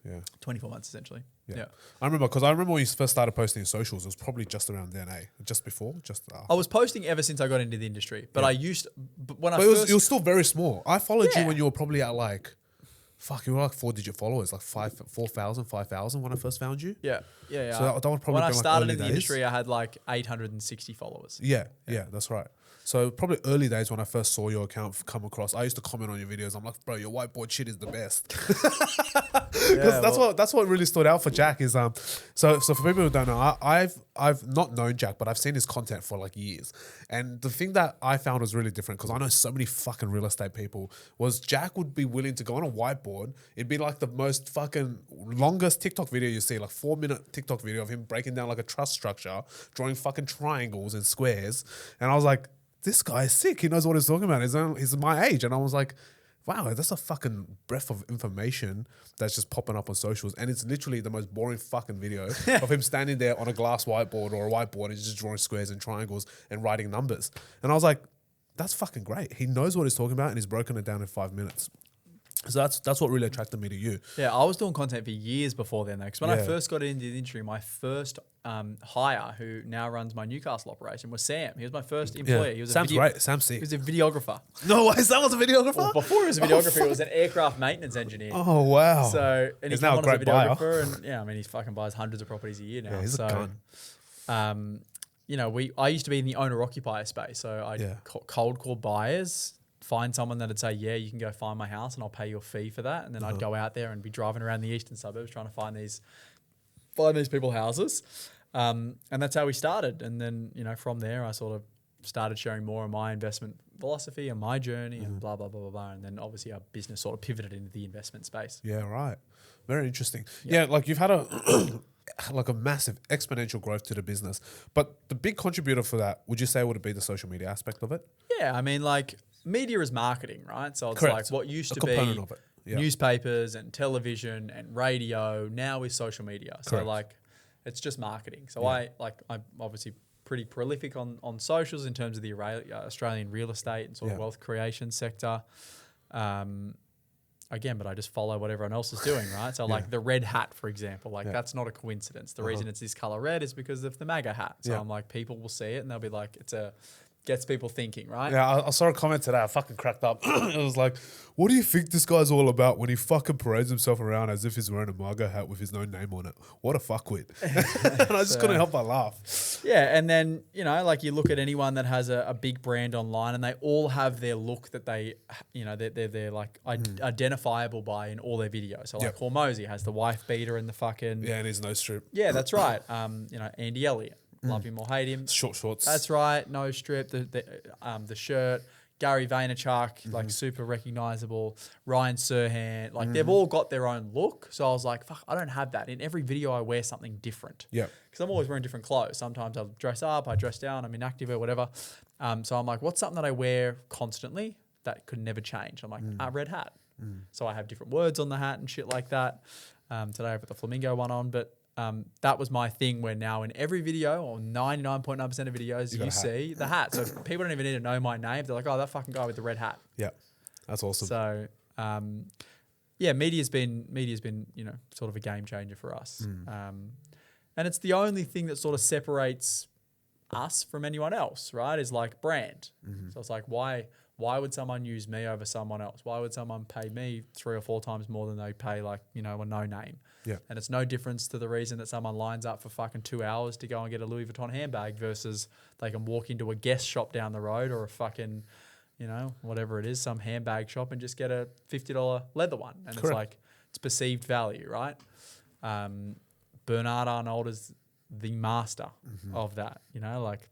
Yeah. 24 months essentially. Yeah. I remember when you first started posting in socials, it was probably just around then, Just before, just after. I was posting ever since I got into the industry, but when But it was still very small. I followed you Yeah. when you were probably at like, you were like 4-digit followers, like 4,000, 5,000 when I first found you. Yeah. So that would probably when be I like started early in the days. industry, I had like 860 followers. Yeah, that's right. So probably early days when I first saw your account come across, I used to comment on your videos. I'm like, bro, your whiteboard shit is the best. Because that's what really stood out for Jack is so for people who don't know, I've not known Jack, but I've seen his content for like years. And the thing that I found was really different, because I know so many fucking real estate people, was Jack would be willing to go on a whiteboard. It'd be like the most fucking longest TikTok video you see, like 4-minute TikTok video of him breaking down like a truss structure, drawing fucking triangles and squares. And I was like, this guy is sick. He knows what he's talking about. He's my age. And I was like, wow, that's a fucking breath of information that's just popping up on socials. And it's literally the most boring fucking video of him standing there on a glass whiteboard or a whiteboard and just drawing squares and triangles and writing numbers. And I was like, that's fucking great. He knows what he's talking about and he's broken it down in 5 minutes. So that's what really attracted me to you. Yeah, I was doing content for years before then, though. Because when I Yeah. first got into the industry, my first hire, who now runs my Newcastle operation, was Sam. He was my first employee. He was Sam's great. Sam's He sick. was a videographer. No way, Sam was a videographer? Well, before he was a videographer, he was an aircraft maintenance engineer. Oh, wow. So, and He's he's now now a great buyer. videographer, and he fucking buys hundreds of properties a year now. Yeah, he's a gun. I used to be in the owner occupier space, so I cold call buyers, find someone that'd say, yeah, you can go find my house and I'll pay you a fee for that. And then I'd go out there and be driving around the eastern suburbs trying to find these people houses. And that's how we started. And then, from there I sort of started sharing more of my investment philosophy and my journey and blah, blah, blah, blah, blah. And then obviously our business sort of pivoted into the investment space. Yeah, right. Very interesting. Yeah, like you've had a like a massive exponential growth to the business. But the big contributor for that, would you say would it be the social media aspect of it? Yeah, I mean, like media is marketing, right? So it's Correct. like what used A to component be of it. Yeah. newspapers and television and radio now is social media. So Correct. like it's just marketing. So I'm obviously pretty prolific on socials in terms of the Australian real estate and sort of wealth creation sector. again, but I just follow what everyone else is doing, right? So like the red hat, for example, like that's not a coincidence. The reason it's this color red is because of the MAGA hat. So I'm like, people will see it and they'll be like, gets people thinking, right? Yeah, I saw a comment today. I fucking cracked up. It was like, what do you think this guy's all about when he fucking parades himself around as if he's wearing a MAGA hat with his no name on it? What a fuckwit. And I just couldn't help but laugh. Yeah, and then, you know, like you look at anyone that has a big brand online and they all have their look that they, you know, they're like identifiable by in all their videos. So like Hormozy has the wife beater and the fucking... Yeah, and his no strip. Yeah, that's right. You know, Andy Elliott. Love him or hate him. Short shorts. That's right. No strip. The shirt. Gary Vaynerchuk, like super recognizable. Ryan Serhant, like they've all got their own look. So I was like, fuck, I don't have that. In every video, I wear something different. Yeah. Because I'm always wearing different clothes. Sometimes I'll dress up, I dress down, I'm inactive or whatever. So I'm like, what's something that I wear constantly that could never change? I'm like, red hat. So I have different words on the hat and shit like that. Today I put the flamingo one on, but that was my thing where now in every video or 99.9% of videos you see the hat. So people don't even need to know my name. They're like, oh, that fucking guy with the red hat. Yeah, that's awesome. So yeah, media's been, you know, sort of a game changer for us. And it's the only thing that sort of separates us from anyone else, right? Is like brand. So it's like, why would someone use me over someone else? Why would someone pay me 3 or 4 times more than they pay like, you know, a no name? Yeah. And it's no difference to the reason that someone lines up for fucking 2 hours to go and get a Louis Vuitton handbag versus they can walk into a Guess shop down the road or a fucking, you know, whatever it is, some handbag shop and just get a $50 leather one. And it's like, it's perceived value, right? Bernard Arnault is the master of that, you know, like,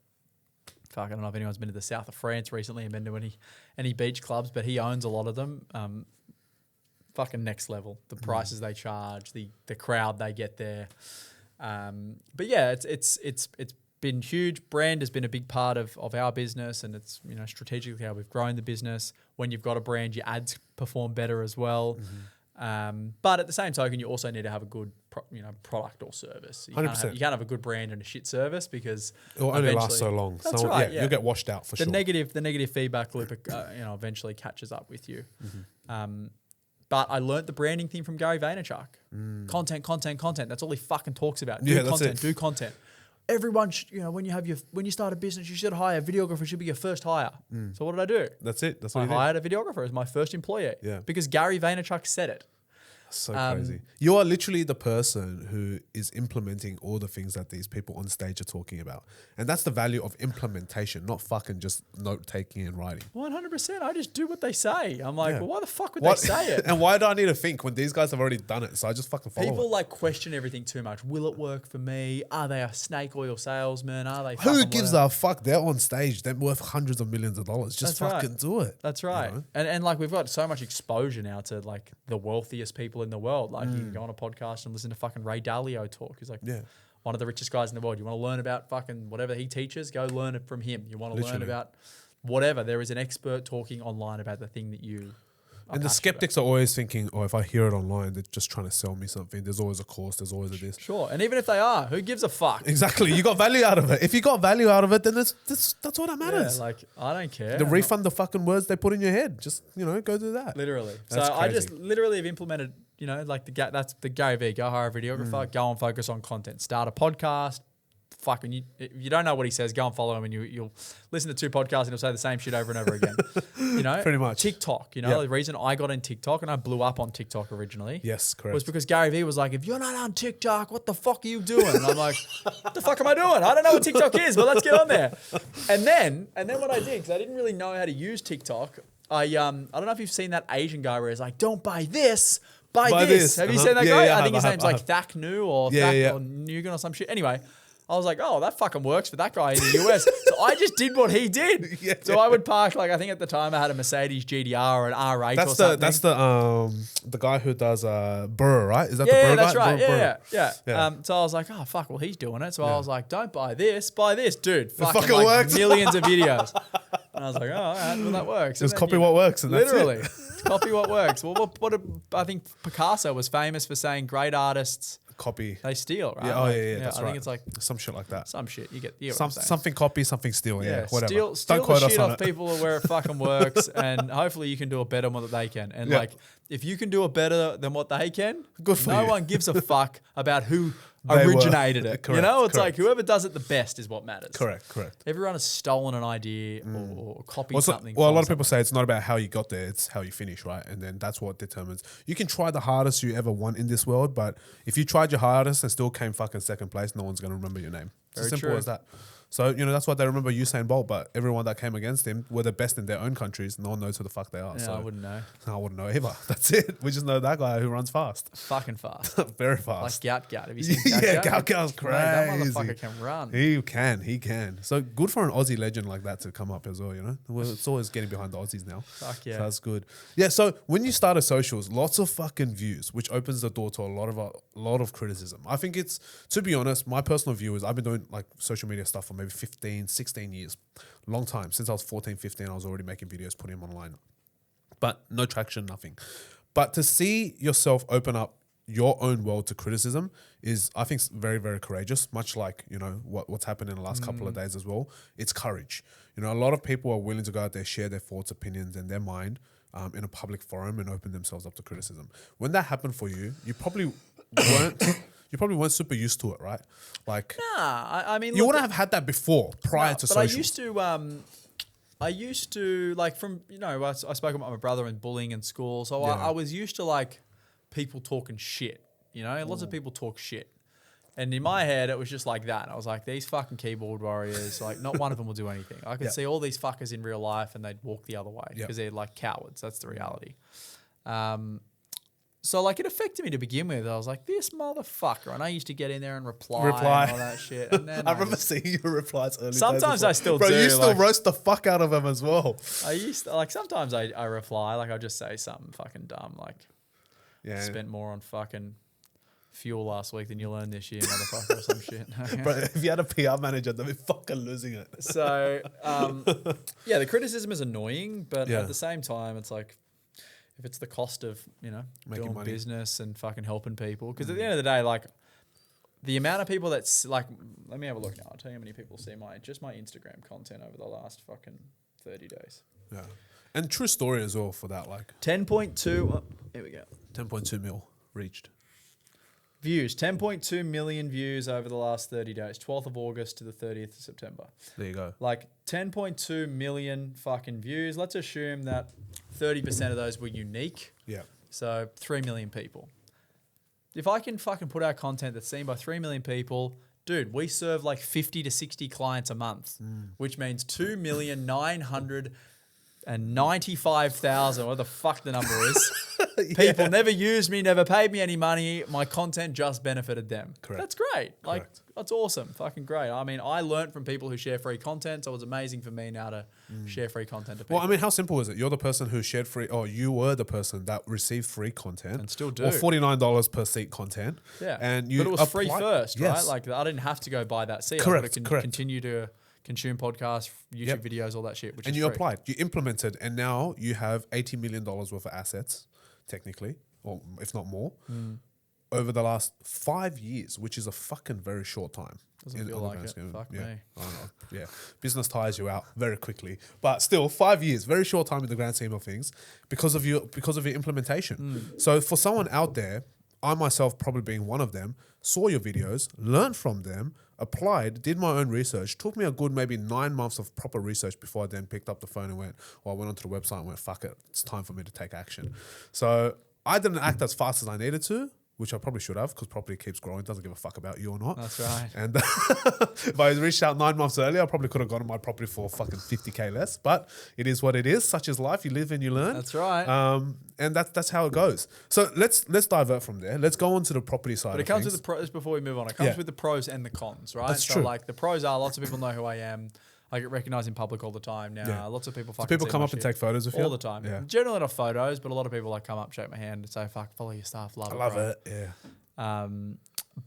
fuck, I don't know if anyone's been to the south of France recently and been to any beach clubs, but he owns a lot of them. Fucking next level. The prices they charge, the crowd they get there. But yeah, it's been huge. Brand has been a big part of our business, and it's, you know, strategically how we've grown the business. When you've got a brand, your ads perform better as well. But at the same token, you also need to have a good product or service. You can't have a good brand and a shit service because it will only last so long. That's right. Yeah. You'll get washed out for sure. The negative feedback loop, eventually catches up with you. But I learnt the branding thing from Gary Vaynerchuk. Content. That's all he fucking talks about. Do content. Everyone should, you know, when you start a business, you should hire a videographer. Should be your first hire. So what did I do? That's it. That's what I hired a videographer as my first employee. Yeah. Because Gary Vaynerchuk said it. So crazy. You are literally the person who is implementing all the things that these people on stage are talking about. And that's the value of implementation, not fucking just note taking and writing. 100%. I just do what they say. I'm like, well, why the fuck would they say it? And why do I need to think when these guys have already done it? So I just fucking follow People it. like question everything too much. Will it work for me? Are they a snake oil salesman? Are they Who gives a fuck? They're on stage. They're worth hundreds of millions of dollars. Just fucking do it. That's right. You know? And like we've got so much exposure now to like the wealthiest people in the world. Like you can go on a podcast and listen to fucking Ray Dalio talk. He's like one of the richest guys in the world. You want to learn about fucking whatever he teaches, go learn it from him. You want to learn about whatever. There is an expert talking online about the thing that you And the skeptics are always thinking, oh, if I hear it online, they're just trying to sell me something. There's always a course. There's always a this. Sure. And even if they are, who gives a fuck? Exactly. You got value out of it. If you got value out of it, then that's all that matters. Yeah, like, I don't care. Refund the fucking words they put in your head. Just, go do that. Literally. That's so crazy. I just literally have implemented, like that's the Gary V. Go hire a videographer, go and focus on content. Start a podcast. Fucking, if you don't know what he says, go and follow him and you'll listen to 2 podcasts and he'll say the same shit over and over again. Pretty much. TikTok, the reason I got in TikTok and I blew up on TikTok originally. Yes, correct. Was because Gary Vee was like, if you're not on TikTok, what the fuck are you doing? And I'm like, what the fuck am I doing? I don't know what TikTok is, but let's get on there. And then what I did, because I didn't really know how to use TikTok, I don't know if you've seen that Asian guy where he's like, don't buy this, buy this. Have you seen that guy? I think his name's like Thak Nu or Thak or Nugan or some shit. Anyway, I was like, oh, that fucking works for that guy in the US. So I just did what he did. So I would park, like, I think at the time I had a Mercedes GDR or an R8 or something. That's the guy who does Burr, right? Is that the yeah, Burr that's guy? right. Yeah. So I was like, oh, fuck, well, he's doing it. So I was like, don't buy this, dude. Fucking like works. Millions of videos. And I was like, oh, all right, well, that works. Just copy what works. And literally. That's it. Copy what works. Well, I think Picasso was famous for saying great artists copy. They steal, right? Yeah, Like, that's I right. think it's like some shit like that. some shit. You get what I'm saying. Something copy, something steal. Yeah, whatever. Steal Don't quote the us shit on off it. people where it fucking works, and hopefully you can do it better than what they can. And Yeah. like, if you can do it better than what they can, Good for no you. one gives a fuck about who They were. originated it. Correct, you know, it's like correct. whoever does it the best is what matters. Correct. Everyone has stolen an idea or copied Well, something. a from lot of people someone. say it's not about how you got there; it's how you finish, right? And then that's what determines. You can try the hardest you ever want in this world, but if you tried your hardest and still came fucking second place, no one's going to remember your name. It's as Very simple true. as that. So, that's why they remember Usain Bolt, but everyone that came against him were the best in their own countries. No one knows who the fuck they are. Yeah, so I wouldn't know. I wouldn't know either. That's it. We just know that guy who runs fast. Fucking fast. Very Like fast. Gout. Have you seen Gout? Yeah, Gout's Mate, that crazy. motherfucker can run. He can. So good for an Aussie legend like that to come up as well, Well, it's always getting behind the Aussies now. Fuck yeah. So that's good. Yeah, so when you started socials, lots of fucking views, which opens the door to a lot of criticism. I think it's, to be honest, my personal view is I've been doing like social media stuff for maybe 15, 16 years. Long time. Since I was 14, 15, I was already making videos, putting them online. But no traction, nothing. But to see yourself open up your own world to criticism is, I think, very, very courageous, much like, what's happened in the last couple of days as well. It's courage. A lot of people are willing to go out there, share their thoughts, opinions, and their mind in a public forum and open themselves up to criticism. When that happened for you, you probably weren't super used to it, right? Like, Nah, I mean, you look, wouldn't have had that before, prior to but socials. I used to like from, I spoke about my brother and bullying in school. So Yeah. I was used to like people talking shit, lots of people talk shit. And in my head, it was just like that. I was like, these fucking keyboard warriors, like not one of them will do anything. I could Yeah. see all these fuckers in real life and they'd walk the other way Yeah. because they're like cowards. That's the reality. So like it affected me to begin with. I was like, this motherfucker. And I used to get in there and reply. And all that shit. And then I remember seeing your replies early. Sometimes I still Bro, do, you still like- roast the fuck out of them as well. I used to, like, sometimes I reply, like, I'll just say something fucking dumb, like, Yeah. spent more on fucking fuel last week than you learned this year, motherfucker, or some shit. Bro, if you had a PR manager, they'd be fucking losing it. So, yeah, the criticism is annoying, but Yeah. at the same time, it's like, if it's the cost of, Making doing money. business and fucking helping people, because at the end of the day, like, the amount of people that's like, let me have a look now. I'll tell you how many people see my Instagram content over the last fucking 30 days. Yeah. And true story as well for that, like 10.2, oh, here we go. 10.2 mil reached. Views, 10.2 million views over the last 30 days, 12th of August to the 30th of September. There you go. Like 10.2 million fucking views. Let's assume that 30% of those were unique. Yeah. So 3 million people. If I can fucking put out content that's seen by 3 million people, dude, we serve like 50 to 60 clients a month, which means 2,995,000, what the fuck the number is. People never used me, never paid me any money. My content just benefited them. Correct. That's great. Like, Correct. that's awesome. Fucking great. I mean, I learned from people who share free content, so it was amazing for me now to share free content to people. Well, I mean, how simple is it? You're the person who shared free, or you were the person that received free content. And still do. Or $49 per seat content. Yeah. And you but it was free applied- first, Yes. right? Like, I didn't have to go buy that seat. Correct, I could correct. continue to consume podcasts, YouTube Yep. videos, all that shit, which And is you free. applied, you implemented, and now you have $80 million worth of assets, technically, or if not more, over the last 5 years, which is a fucking very short time. Doesn't feel on the like grand it. scheme. Fuck yeah. me. I know. Yeah. Business tires you out very quickly. But still, 5 years, very short time in the grand scheme of things because of your implementation. So for someone out there, I myself probably being one of them, saw your videos, learned from them, applied, did my own research, took me a good maybe 9 months of proper research before I then picked up the phone and went, or I went onto the website and went, fuck it, it's time for me to take action. So I didn't act as fast as I needed to, which I probably should have because property keeps growing, doesn't give a fuck about you or not. That's right. And if I reached out 9 months earlier, I probably could have gotten my property for fucking 50K less, but it is what it is. Such is life. You live and you learn. That's right. And that's how it goes. So let's divert from there. Let's go on to the property side. But it comes with the pros before we move on. It comes with the pros and the cons, right? That's so true. like the pros are lots of people know who I am. I get recognized in public all the time now. Yeah. Lots of people fucking people see come my up and shit take photos of you? all the time. Yeah. Generally not photos, but a lot of people like come up, shake my hand, and say, "Fuck, follow your stuff, love I it." love bro." it. Yeah.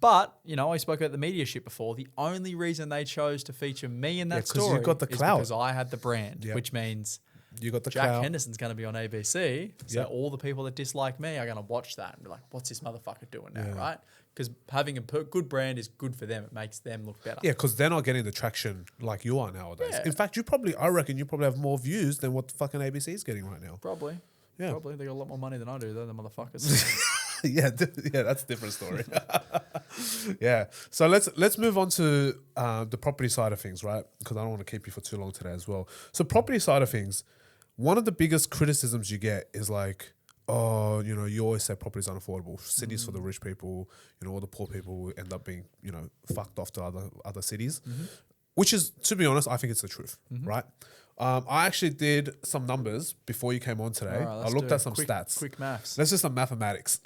But I spoke about the media shit before. The only reason they chose to feature me in that 'cause you story got the is clout. because I had the brand, Yep. which means You got the Jack clout. Henderson's going to be on ABC. So Yep. all the people that dislike me are going to watch that and be like, what's this motherfucker doing now, Yeah. right? Because having a good brand is good for them. It makes them look better. Yeah, because they're not getting the traction like you are nowadays. Yeah. In fact, I reckon you probably have more views than what the fucking ABC is getting right now. Probably. Yeah. Probably. They got a lot more money than I do, though, the motherfuckers. Yeah, that's a different story. Yeah. So let's move on to the property side of things, right? Because I don't want to keep you for too long today as well. So property side of things, one of the biggest criticisms you get is like, oh, you know, you always say property's unaffordable. Cities for the rich people, you know, all the poor people will end up being, you know, fucked off to other cities. Which is, to be honest, I think it's the truth, right? I actually did some numbers before you came on today. All right, I let's looked do at some stats. Quick maths. Let's do some mathematics.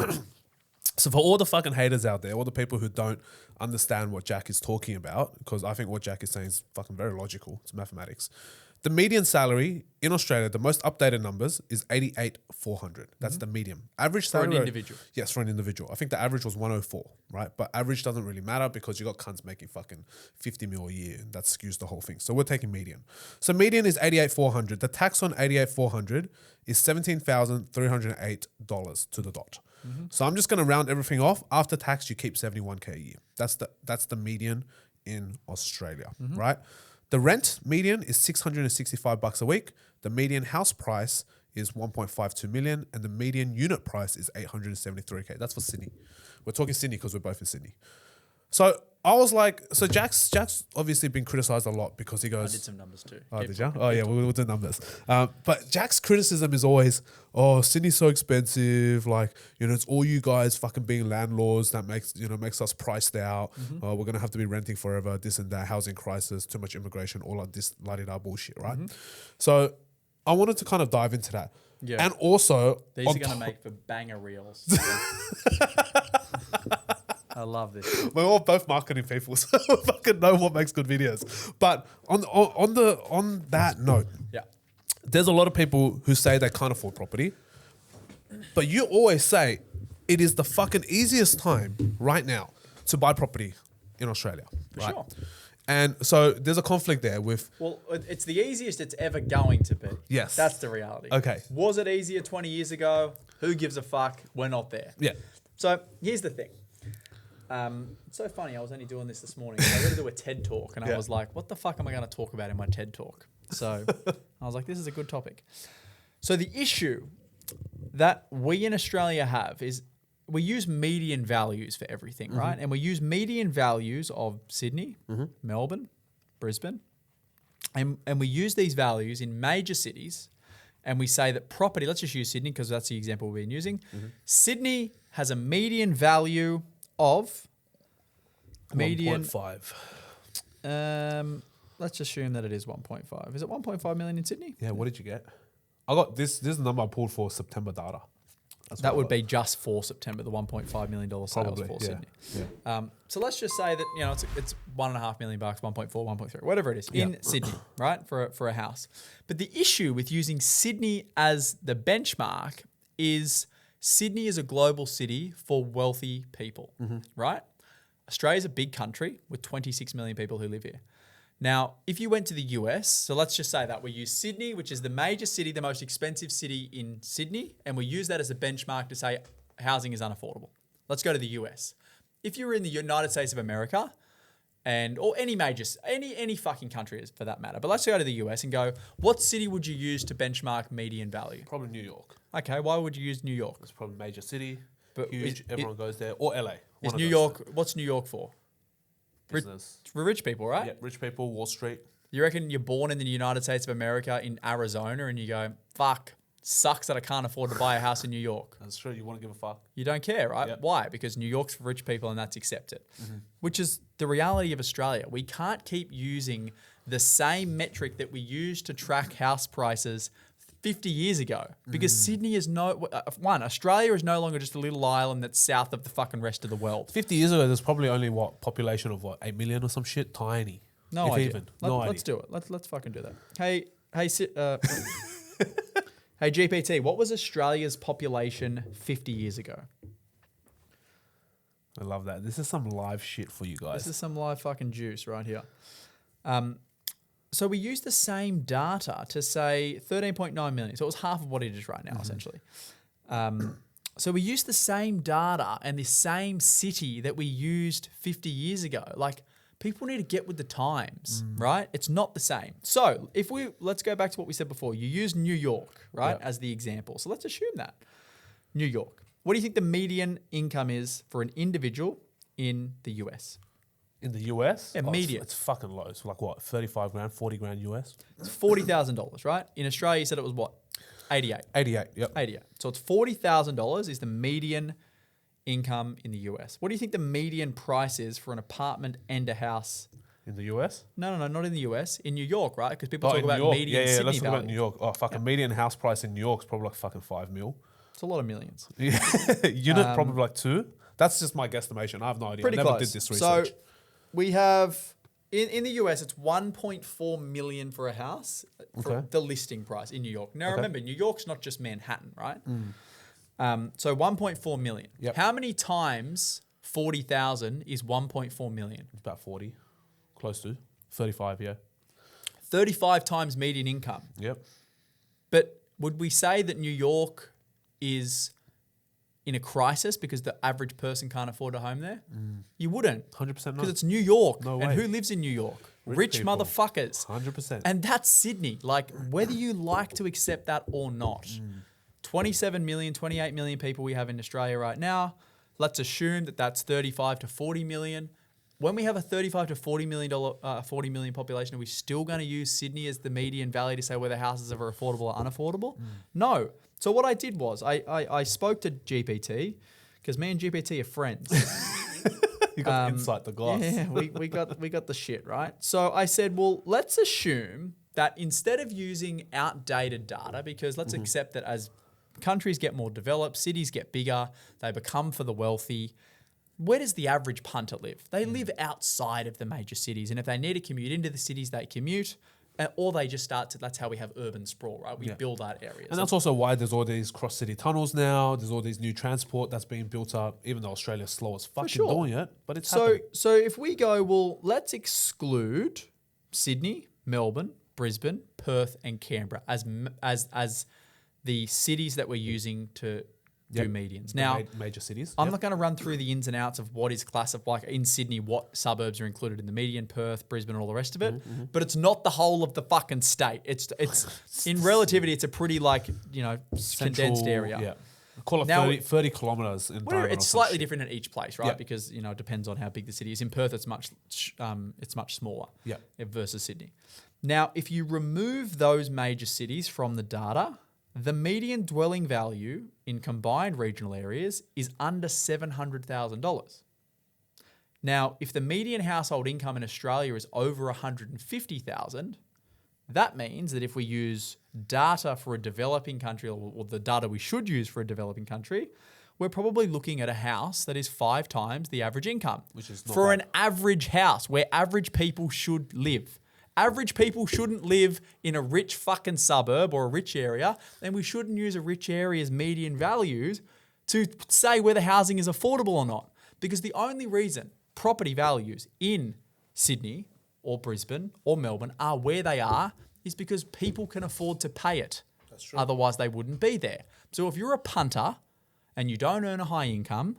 So for all the fucking haters out there, all the people who don't understand what Jack is talking about, because I think what Jack is saying is fucking very logical. It's mathematics. The median salary in Australia, the most updated numbers, is 88,400. That's the median. Average For an salary. individual. Yes, for an individual. I think the average was 104, right? But average doesn't really matter because you got cunts making fucking 50 mil a year. And that skews the whole thing. So we're taking median. So median is 88,400. The tax on 88,400 is $17,308 to the dot. So I'm just going to round everything off. After tax, you keep 71K a year. That's the median in Australia, right? The rent median is $665 a week. The median house price is 1.52 million, and the median unit price is 873K. That's for Sydney. We're talking Sydney because we're both in Sydney. So I was like, so Jack's obviously been criticized a lot because he I goes. did some numbers too. Oh, Keep did you? talking, Oh, keep yeah, talking. we'll do numbers. But Jack's criticism is always, oh, Sydney's so expensive. Like, you know, it's all you guys fucking being landlords that makes us priced out. We're going to have to be renting forever, this and that, housing crisis, too much immigration, all of this la-di-da bullshit, right? So I wanted to kind of dive into that. Yeah. And also... These are going to make for banger reels. I love this. We're all both marketing people, so we fucking know what makes good videos. But on that note, Yeah. there's a lot of people who say they can't afford property, but you always say it is the fucking easiest time right now to buy property in Australia, right? sure. And so there's a conflict there with Well, it's the easiest it's ever going to be. Yes. That's the reality. Okay. Was it easier 20 years ago? Who gives a fuck? We're not there. yeah, So here's the thing. It's so funny. I was only doing this morning. I got to do a TED talk, and I Yeah. was like, "What the fuck am I going to talk about in my TED talk?" So I was like, "This is a good topic." So the issue that we in Australia have is we use median values for everything, right? And we use median values of Sydney, Melbourne, Brisbane, and we use these values in major cities. And we say that property, let's just use Sydney because that's the example we've been using. Sydney has a median value of 1.5. Let's assume that it is 1.5. Is it 1.5 million in Sydney? Yeah, what did you get? I got this. This is the number I pulled for September data. That's That what I would got. be just for September, the $1.5 million sales Probably, for yeah. Sydney. Yeah. So let's just say that, you know, it's $1.5 million, 1.4, 1.3, whatever it is in Sydney, right? For a house. But the issue with using Sydney as the benchmark is Sydney is a global city for wealthy people, right? Australia's a big country with 26 million people who live here. Now, if you went to the US, so let's just say that we use Sydney, which is the major city, the most expensive city in Sydney, and we use that as a benchmark to say housing is unaffordable. Let's go to the US. If you're in the United States of America, or any fucking country for that matter, but let's go to the US and go, what city would you use to benchmark median value? Probably New York. Okay, why would you use New York? It's probably a major city, But huge. is- Everyone goes there, or LA. Is one of New those. York, what's New York for? Business. It's for rich people, right? Yeah, rich people, Wall Street. You reckon you're born in the United States of America in Arizona and you go, fuck, sucks that I can't afford to buy a house in New York. That's true. You want to give a fuck. You don't care, right? Yep. Why? Because New York's for rich people and that's accepted. Which is the reality of Australia. We can't keep using the same metric that we used to track house prices 50 years ago because Sydney is Australia is no longer just a little island that's south of the fucking rest of the world. 50 years ago, there's probably only population of 8 million or some shit? Tiny. No If idea. even. Let's do it. Let's fucking do that. Hey, hey GPT, what was Australia's population 50 years ago? I love that. This is some live shit for you guys. This is some live fucking juice right here. So we used the same data to say 13.9 million. So it was half of what it is right now, essentially. So we used the same data and the same city that we used 50 years ago. Like, people need to get with the times, right? It's not the same. So let's go back to what we said before. You use New York, right, as the example. So let's assume that. New York. What do you think the median income is for an individual in the US? In the US? Yeah, median. It's fucking low. It's like what, 35 grand, 40 grand US? It's $40,000, right? In Australia, you said it was what? 88. 88, yep. 88. So it's $40,000 is the median income in the US. What do you think the median price is for an apartment and a house? In the US? No, not in the US. In New York, right? Because people talk in about New York. median Yeah, Sydney let's talk value. about New York. Oh, fucking median house price in New York is probably like fucking 5 mil. It's a lot of millions. Yeah. Unit probably like 2. That's just my guesstimation. I have no idea. Pretty I never close. did this research. So we have, in the US, it's 1.4 million for a house for the listing price in New York. Now remember, New York's not just Manhattan, right? So 1.4 million. Yep. How many times 40,000 is 1.4 million? It's about 40. Close to. 35, yeah. 35 times median income. Yep. But would we say that New York is in a crisis because the average person can't afford a home there? You wouldn't. 100% no. Because it's New York. No and way. who lives in New York? Rich people. motherfuckers. 100%. And that's Sydney. Like, whether you like to accept that or not, 27 million, 28 million people we have in Australia right now. Let's assume that that's 35 to 40 million. When we have a 35 to $40 million population, are we still going to use Sydney as the median valley to say whether houses are affordable or unaffordable? No. So what I did was I spoke to GPT, because me and GPT are friends. You got the insight, the glass. Yeah, we got the shit, right? So I said, well, let's assume that instead of using outdated data, because let's accept that as countries get more developed, cities get bigger, they become for the wealthy. Where does the average punter live? They live outside of the major cities. And if they need to commute into the cities, they commute. Or they just start to, that's how we have urban sprawl, right? We build out areas. And that's also why there's all these cross-city tunnels now. There's all these new transport that's being built up, even though Australia's slow as fucking doing it. But it's happening. So if we go, well, let's exclude Sydney, Melbourne, Brisbane, Perth, and Canberra as the cities that we're using to do medians. Now, major cities. I'm not going to run through the ins and outs of what is classified, like in Sydney, what suburbs are included in the median, Perth, Brisbane, and all the rest of it. But it's not the whole of the fucking state. It's in relativity, it's a pretty condensed area. Yeah. Call it Now, 30 kilometres in Whatever, diameter it's or some slightly shit. different in each place, right? Yeah. Because it depends on how big the city is. In Perth, it's much smaller versus Sydney. Now, if you remove those major cities from the data, the median dwelling value in combined regional areas is under $700,000. Now, if the median household income in Australia is over $150,000, that means that if we use data for a developing country, or the data we should use for a developing country, we're probably looking at a house that is 5 times the average income. Which is not for bad. an average house where average people should live. Average people shouldn't live in a rich fucking suburb or a rich area, and we shouldn't use a rich area's median values to say whether housing is affordable or not. Because the only reason property values in Sydney or Brisbane or Melbourne are where they are is because people can afford to pay it. That's true. Otherwise, they wouldn't be there. So if you're a punter and you don't earn a high income,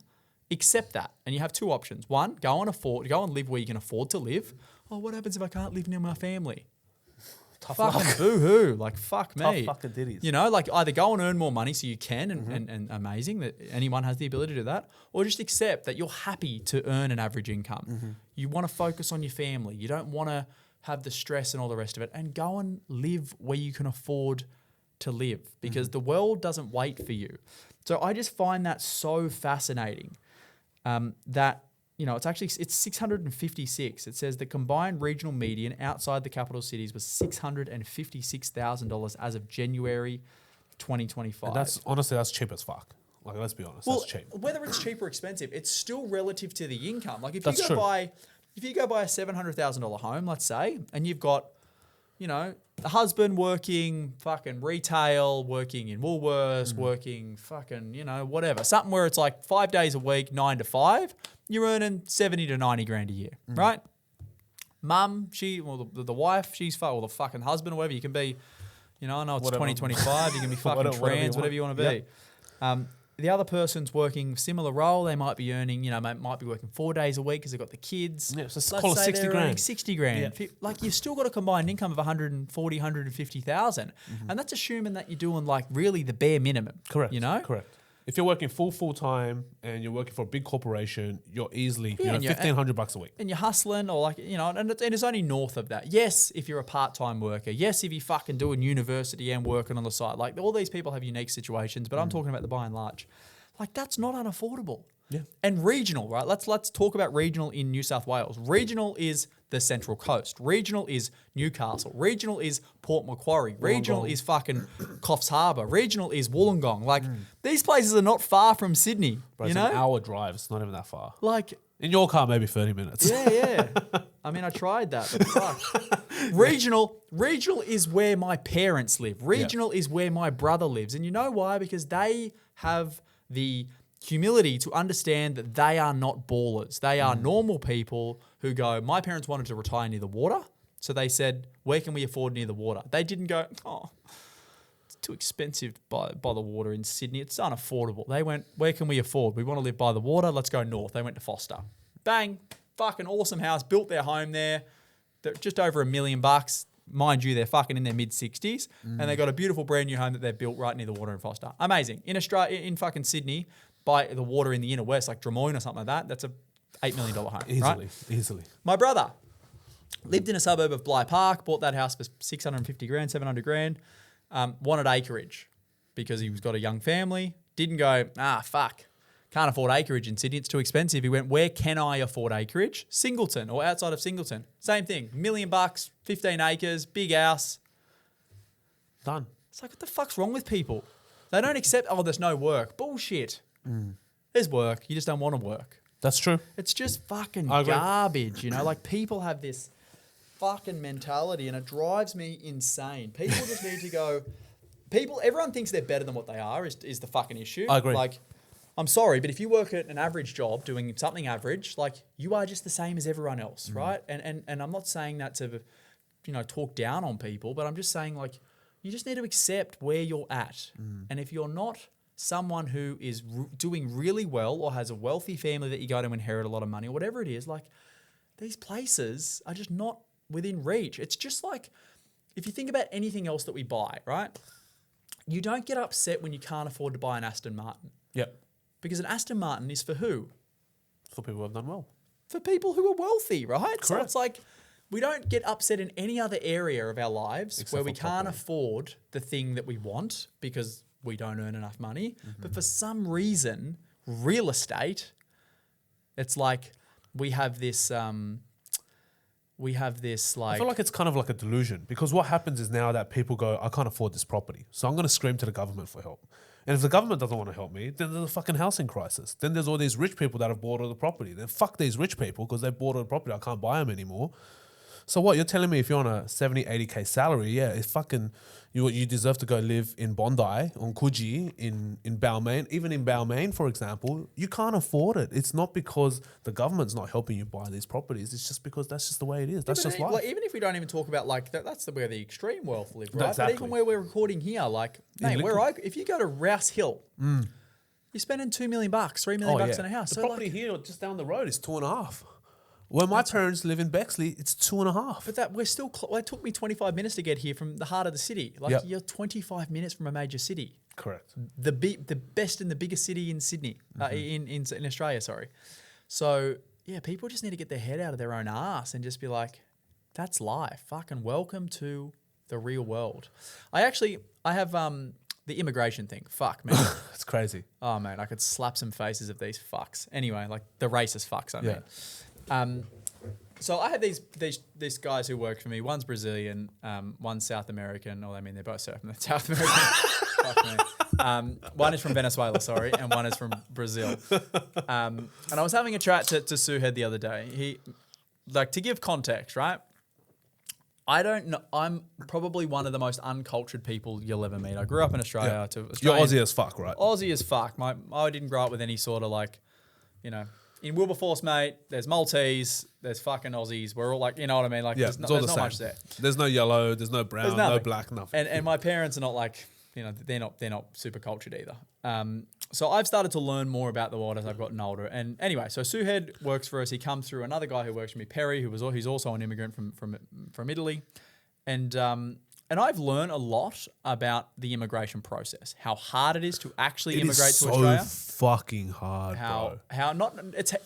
accept that. And you have 2 options. One, go and live where you can afford to live. Oh, what happens if I can't live near my family? Tough luck. Fucking boo-hoo. Like, fuck Tough me. fucking ditties. Either go and earn more money so you can, and amazing that anyone has the ability to do that, or just accept that you're happy to earn an average income. You want to focus on your family. You don't want to have the stress and all the rest of it, and go and live where you can afford to live, because the world doesn't wait for you. So I just find that so fascinating that it's 656. It says the combined regional median outside the capital cities was $656,000 as of January 2025. And that's cheap as fuck. Like, let's be honest, well, that's cheap. whether it's cheap or expensive, it's still relative to the income. Like if That's you go true. buy a $700,000 home, let's say, and you've got, a husband working fucking retail, working in Woolworths, working fucking, whatever. Something where it's like 5 days a week, 9 to 5, you're earning 70 to 90 grand a year, right? Mum, the wife, or the fucking husband, or whatever you can be. You know, I know it's Whatever. 2025. You can be fucking trans, whatever you want to be. The other person's working similar role. They might be earning, might be working 4 days a week because they've got the kids. Yeah, so Let's call it say 60 they're grand. earning 60 grand. Yeah. Like you've still got a combined income of 140, 150,000. And that's assuming that you're doing like really the bare minimum. Correct. You know? Correct. If you're working full time and you're working for a big corporation, you're easily Yeah, and you're- $1,500 a week. And you're hustling or and it's only north of that. Yes, if you're a part-time worker. Yes, if you're fucking doing university and working on the side. Like all these people have unique situations, but I'm talking about the by and large. Like that's not unaffordable. Yeah. And regional, right? Let's talk about regional in New South Wales. Regional is the Central Coast. Regional is Newcastle. Regional is Port Macquarie. Regional is fucking Coffs Harbour. Regional is Wollongong. Like these places are not far from Sydney. Bro, you it's know? an hour drive. It's not even that far. Like In your car, maybe 30 minutes. yeah. I mean, I tried that, but fuck. Regional is where my parents live. Regional is where my brother lives. And you know why? Because they have the humility to understand that they are not ballers. They are normal people who go, my parents wanted to retire near the water. So they said, where can we afford near the water? They didn't go, it's too expensive by the water in Sydney. It's unaffordable. They went, where can we afford? We want to live by the water. Let's go north. They went to Foster. Bang. Fucking awesome house. Built their home there. They're just over $1 million. Mind you, they're fucking in their mid-60s. And they got a beautiful brand new home that they've built right near the water in Foster. Amazing. In Australia, in fucking Sydney, by the water in the inner west, like Drummoyne or something like that, that's a $8 million home. Easily. My brother lived in a suburb of Bligh Park, bought that house for 650 grand, 700 grand, wanted acreage because he was got a young family. Didn't go, fuck, can't afford acreage in Sydney, it's too expensive. He went, where can I afford acreage? Singleton or outside of Singleton. Same thing, $1 million, 15 acres, big house. Done. It's like, what the fuck's wrong with people? They don't accept, there's no work. Bullshit. There's work, you just don't want to work. That's true. It's just fucking I agree. garbage, Like people have this fucking mentality and it drives me insane. People just need to go. Everyone thinks they're better than what they are is the fucking issue. I agree. Like, I'm sorry, but if you work at an average job doing something average, like you are just the same as everyone else, right? And I'm not saying that to, talk down on people, but I'm just saying like you just need to accept where you're at. And if you're not someone who is doing really well or has a wealthy family that you go to inherit a lot of money or whatever it is, like these places are just not within reach. It's just like if you think about anything else that we buy, right? You don't get upset when you can't afford to buy an Aston Martin. Yep. Because an Aston Martin is for who? For people who have done well. For people who are wealthy, right? So Correct. it's like we don't get upset in any other area of our lives Except where we for can't property. afford the thing that we want because we don't earn enough money. But for some reason, real estate, it's like we have this like... I feel like it's kind of like a delusion because what happens is now that people go, I can't afford this property. So I'm going to scream to the government for help. And if the government doesn't want to help me, then there's a fucking housing crisis. Then there's all these rich people that have bought all the property. Then fuck these rich people because they bought all the property. I can't buy them anymore. So what, you're telling me if you're on a 70, 80K salary, yeah, it's fucking, you deserve to go live in Bondi, on Coogee, in Balmain. Even in Balmain, for example, you can't afford it. It's not because the government's not helping you buy these properties. It's just because that's just the way it is. That's just life. Like, even if we don't even talk about like that's where the extreme wealth live, right? Exactly. But even where we're recording here, like, mate, if you go to Rouse Hill, you're spending $2 million, $3 million bucks in a house. The So property like, here just down the road is 2.5. Where my parents live in Bexley, it's 2.5. but that we're still. It took me 25 minutes to get here from the heart of the city. Like Yep. you're 25 minutes from a major city. Correct. The best and the biggest city in Sydney, in Australia, sorry. So yeah, people just need to get their head out of their own ass and just be like, that's life. Fucking welcome to the real world. I have the immigration thing. Fuck, man. It's crazy. Oh man, I could slap some faces of these fucks. Anyway, like the racist fucks, I mean. So I have these guys who work for me. One's Brazilian, one's South American. Or I mean, they're both South American. Fuck me. One is from Venezuela, sorry, and one is from Brazil. And I was having a chat to Suhed the other day. He, like, to give context, right? I don't know. I'm probably one of the most uncultured people you'll ever meet. I grew up in Australia. Yeah. To You're Australian, Aussie as fuck, right? Aussie as fuck. I didn't grow up with any sort of like, in Wilberforce, mate, there's Maltese, there's fucking Aussies. We're all like, you know what I mean? Like, Yeah, there's it's all not the same. much there. There's no yellow, there's no brown, There's no nothing. black, nothing. And my parents are not like, you know, they're not super cultured either. So I've started to learn more about the world as I've gotten older. And anyway, so Suhed works for us. He comes through another guy who works for me, Perry, he's also an immigrant from Italy. And I've learned a lot about the immigration process, how hard it is to actually immigrate to Australia. Fucking hard, bro.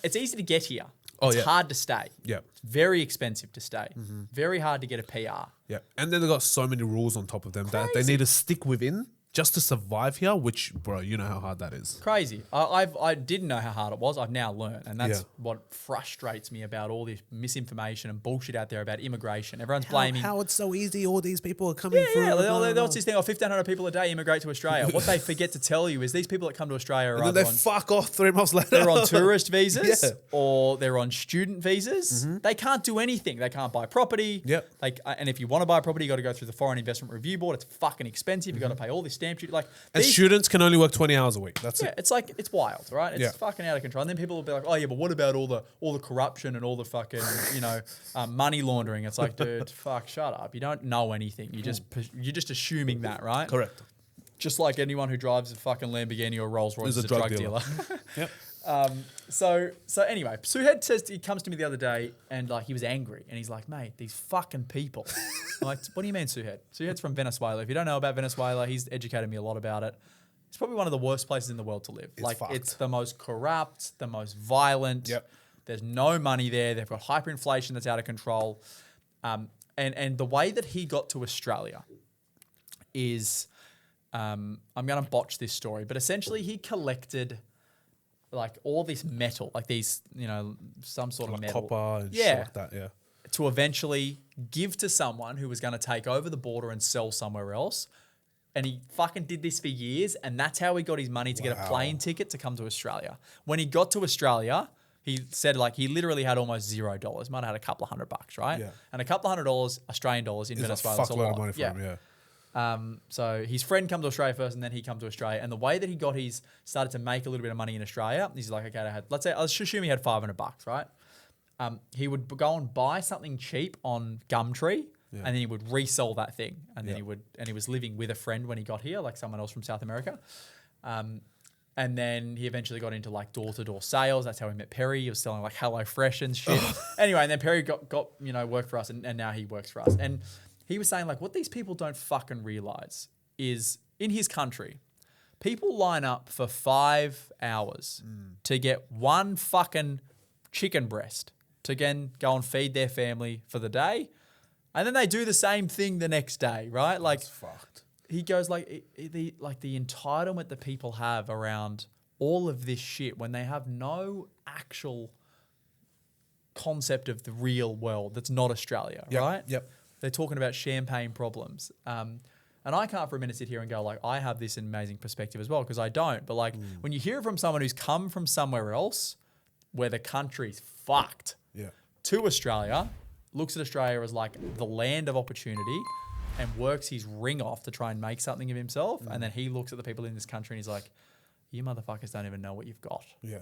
It's easy to get here. Oh, It's yeah. hard to stay. Yeah. It's very expensive to stay. Very hard to get a PR. Yeah. And then they've got so many rules on top of them that they Crazy. need to stick within just to survive here, which, bro, you know how hard that is. Crazy. I didn't know how hard it was. I've now learned. And that's Yeah. what frustrates me about all this misinformation and bullshit out there about immigration. Everyone's blaming. How it's so easy, all these people are coming through. Yeah, blah, blah, there's blah. this thing, 1,500 people a day immigrate to Australia. What they forget to tell you is these people that come to Australia are And then either they on, fuck off 3 months later. they're on tourist visas Yeah. or they're on student visas. They can't do anything. They can't buy property. Yep. And if you want to buy property, you got to go through the Foreign Investment Review Board. It's fucking expensive. You got to pay all this stamp duty. Like And these- students can only work 20 hours a week. That's yeah, it. it's like it's wild, right? It's Yeah. fucking out of control. And then people will be like, "Oh yeah, but what about all the corruption and all the fucking money laundering?" It's like, dude, fuck, shut up. You don't know anything. You're just assuming that, right? Correct. Just like anyone who drives a fucking Lamborghini or Rolls Royce is a drug dealer. Yep. So anyway, Suhed says he comes to me the other day and like he was angry and he's like, mate, these fucking people. I'm like, what do you mean, Suhed? Suhed's from Venezuela. If you don't know about Venezuela, he's educated me a lot about it. It's probably one of the worst places in the world to live. Fucked. It's the most corrupt, the most violent. Yep. There's no money there. They've got hyperinflation that's out of control. And the way that he got to Australia is, I'm going to botch this story, but essentially he collected like all this metal, like these, some sort of Like metal. copper and Yeah. shit like that, yeah. To eventually give to someone who was going to take over the border and sell somewhere else. And he fucking did this for years. And that's how he got his money to get a plane ticket to come to Australia. When he got to Australia, he said like he literally had almost $0. Might have had a couple of $100, right? Yeah. And a couple of $100 Australian dollars in It's Venezuela. a is a fuckload lot. of money for him, yeah. So his friend come to Australia first, and then he come to Australia. And the way that he got started to make a little bit of money in Australia, he's like, okay, let's assume he had $500, right? He would go and buy something cheap on Gumtree, and then he would resell that thing. And then he was living with a friend when he got here, like someone else from South America. And then he eventually got into like door-to-door sales. That's how he met Perry. He was selling like HelloFresh and shit. Anyway, and then Perry got work for us, and now he works for us. And he was saying like what these people don't fucking realize is in his country, people line up for 5 hours to get one fucking chicken breast to again go and feed their family for the day. And then they do the same thing the next day, right? Like It's fucked. he goes like the entitlement that people have around all of this shit when they have no actual concept of the real world that's not Australia, Yep, right? yep. They're talking about champagne problems. And I can't for a minute sit here and go like, I have this amazing perspective as well, because I don't. But like when you hear it from someone who's come from somewhere else where the country's fucked to Australia, looks at Australia as like the land of opportunity and works his ring off to try and make something of himself. And then he looks at the people in this country and he's like, you motherfuckers don't even know what you've got. Yeah.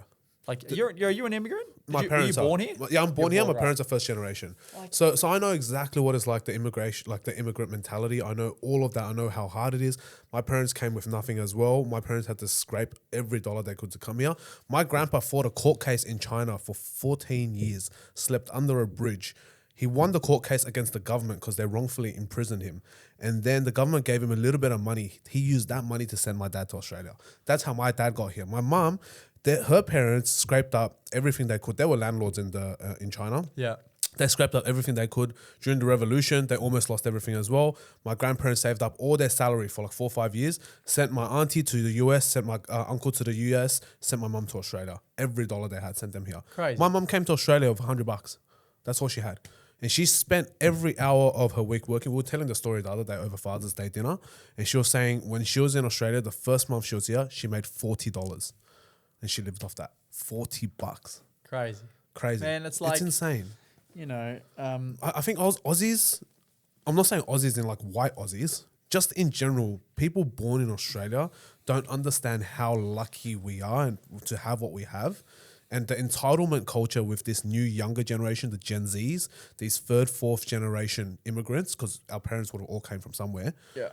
Like, are you an immigrant? My Were parents you are. born here? Yeah, I'm born here. My right. parents are first generation. So I know exactly what it's like, the immigrant mentality. I know all of that. I know how hard it is. My parents came with nothing as well. My parents had to scrape every dollar they could to come here. My grandpa fought a court case in China for 14 years, slept under a bridge. He won the court case against the government because they wrongfully imprisoned him. And then the government gave him a little bit of money. He used that money to send my dad to Australia. That's how my dad got here. My mum, her parents scraped up everything they could. They were landlords in China. Yeah. They scraped up everything they could. During the revolution, they almost lost everything as well. My grandparents saved up all their salary for like 4 or 5 years, sent my auntie to the US, sent my uncle to the US, sent my mum to Australia. Every dollar they had, sent them here. Crazy. My mum came to Australia with $100. That's all she had. And she spent every hour of her week working. We were telling the story the other day over Father's Day dinner. And she was saying when she was in Australia, the first month she was here, she made $40. And she lived off that. $40. Crazy. Man, it's like, insane. I think Aussies, I'm not saying Aussies in like white Aussies, just in general, people born in Australia don't understand how lucky we are and to have what we have. And the entitlement culture with this new younger generation, the Gen Zs, these third, fourth generation immigrants, because our parents would have all came from somewhere. Yeah.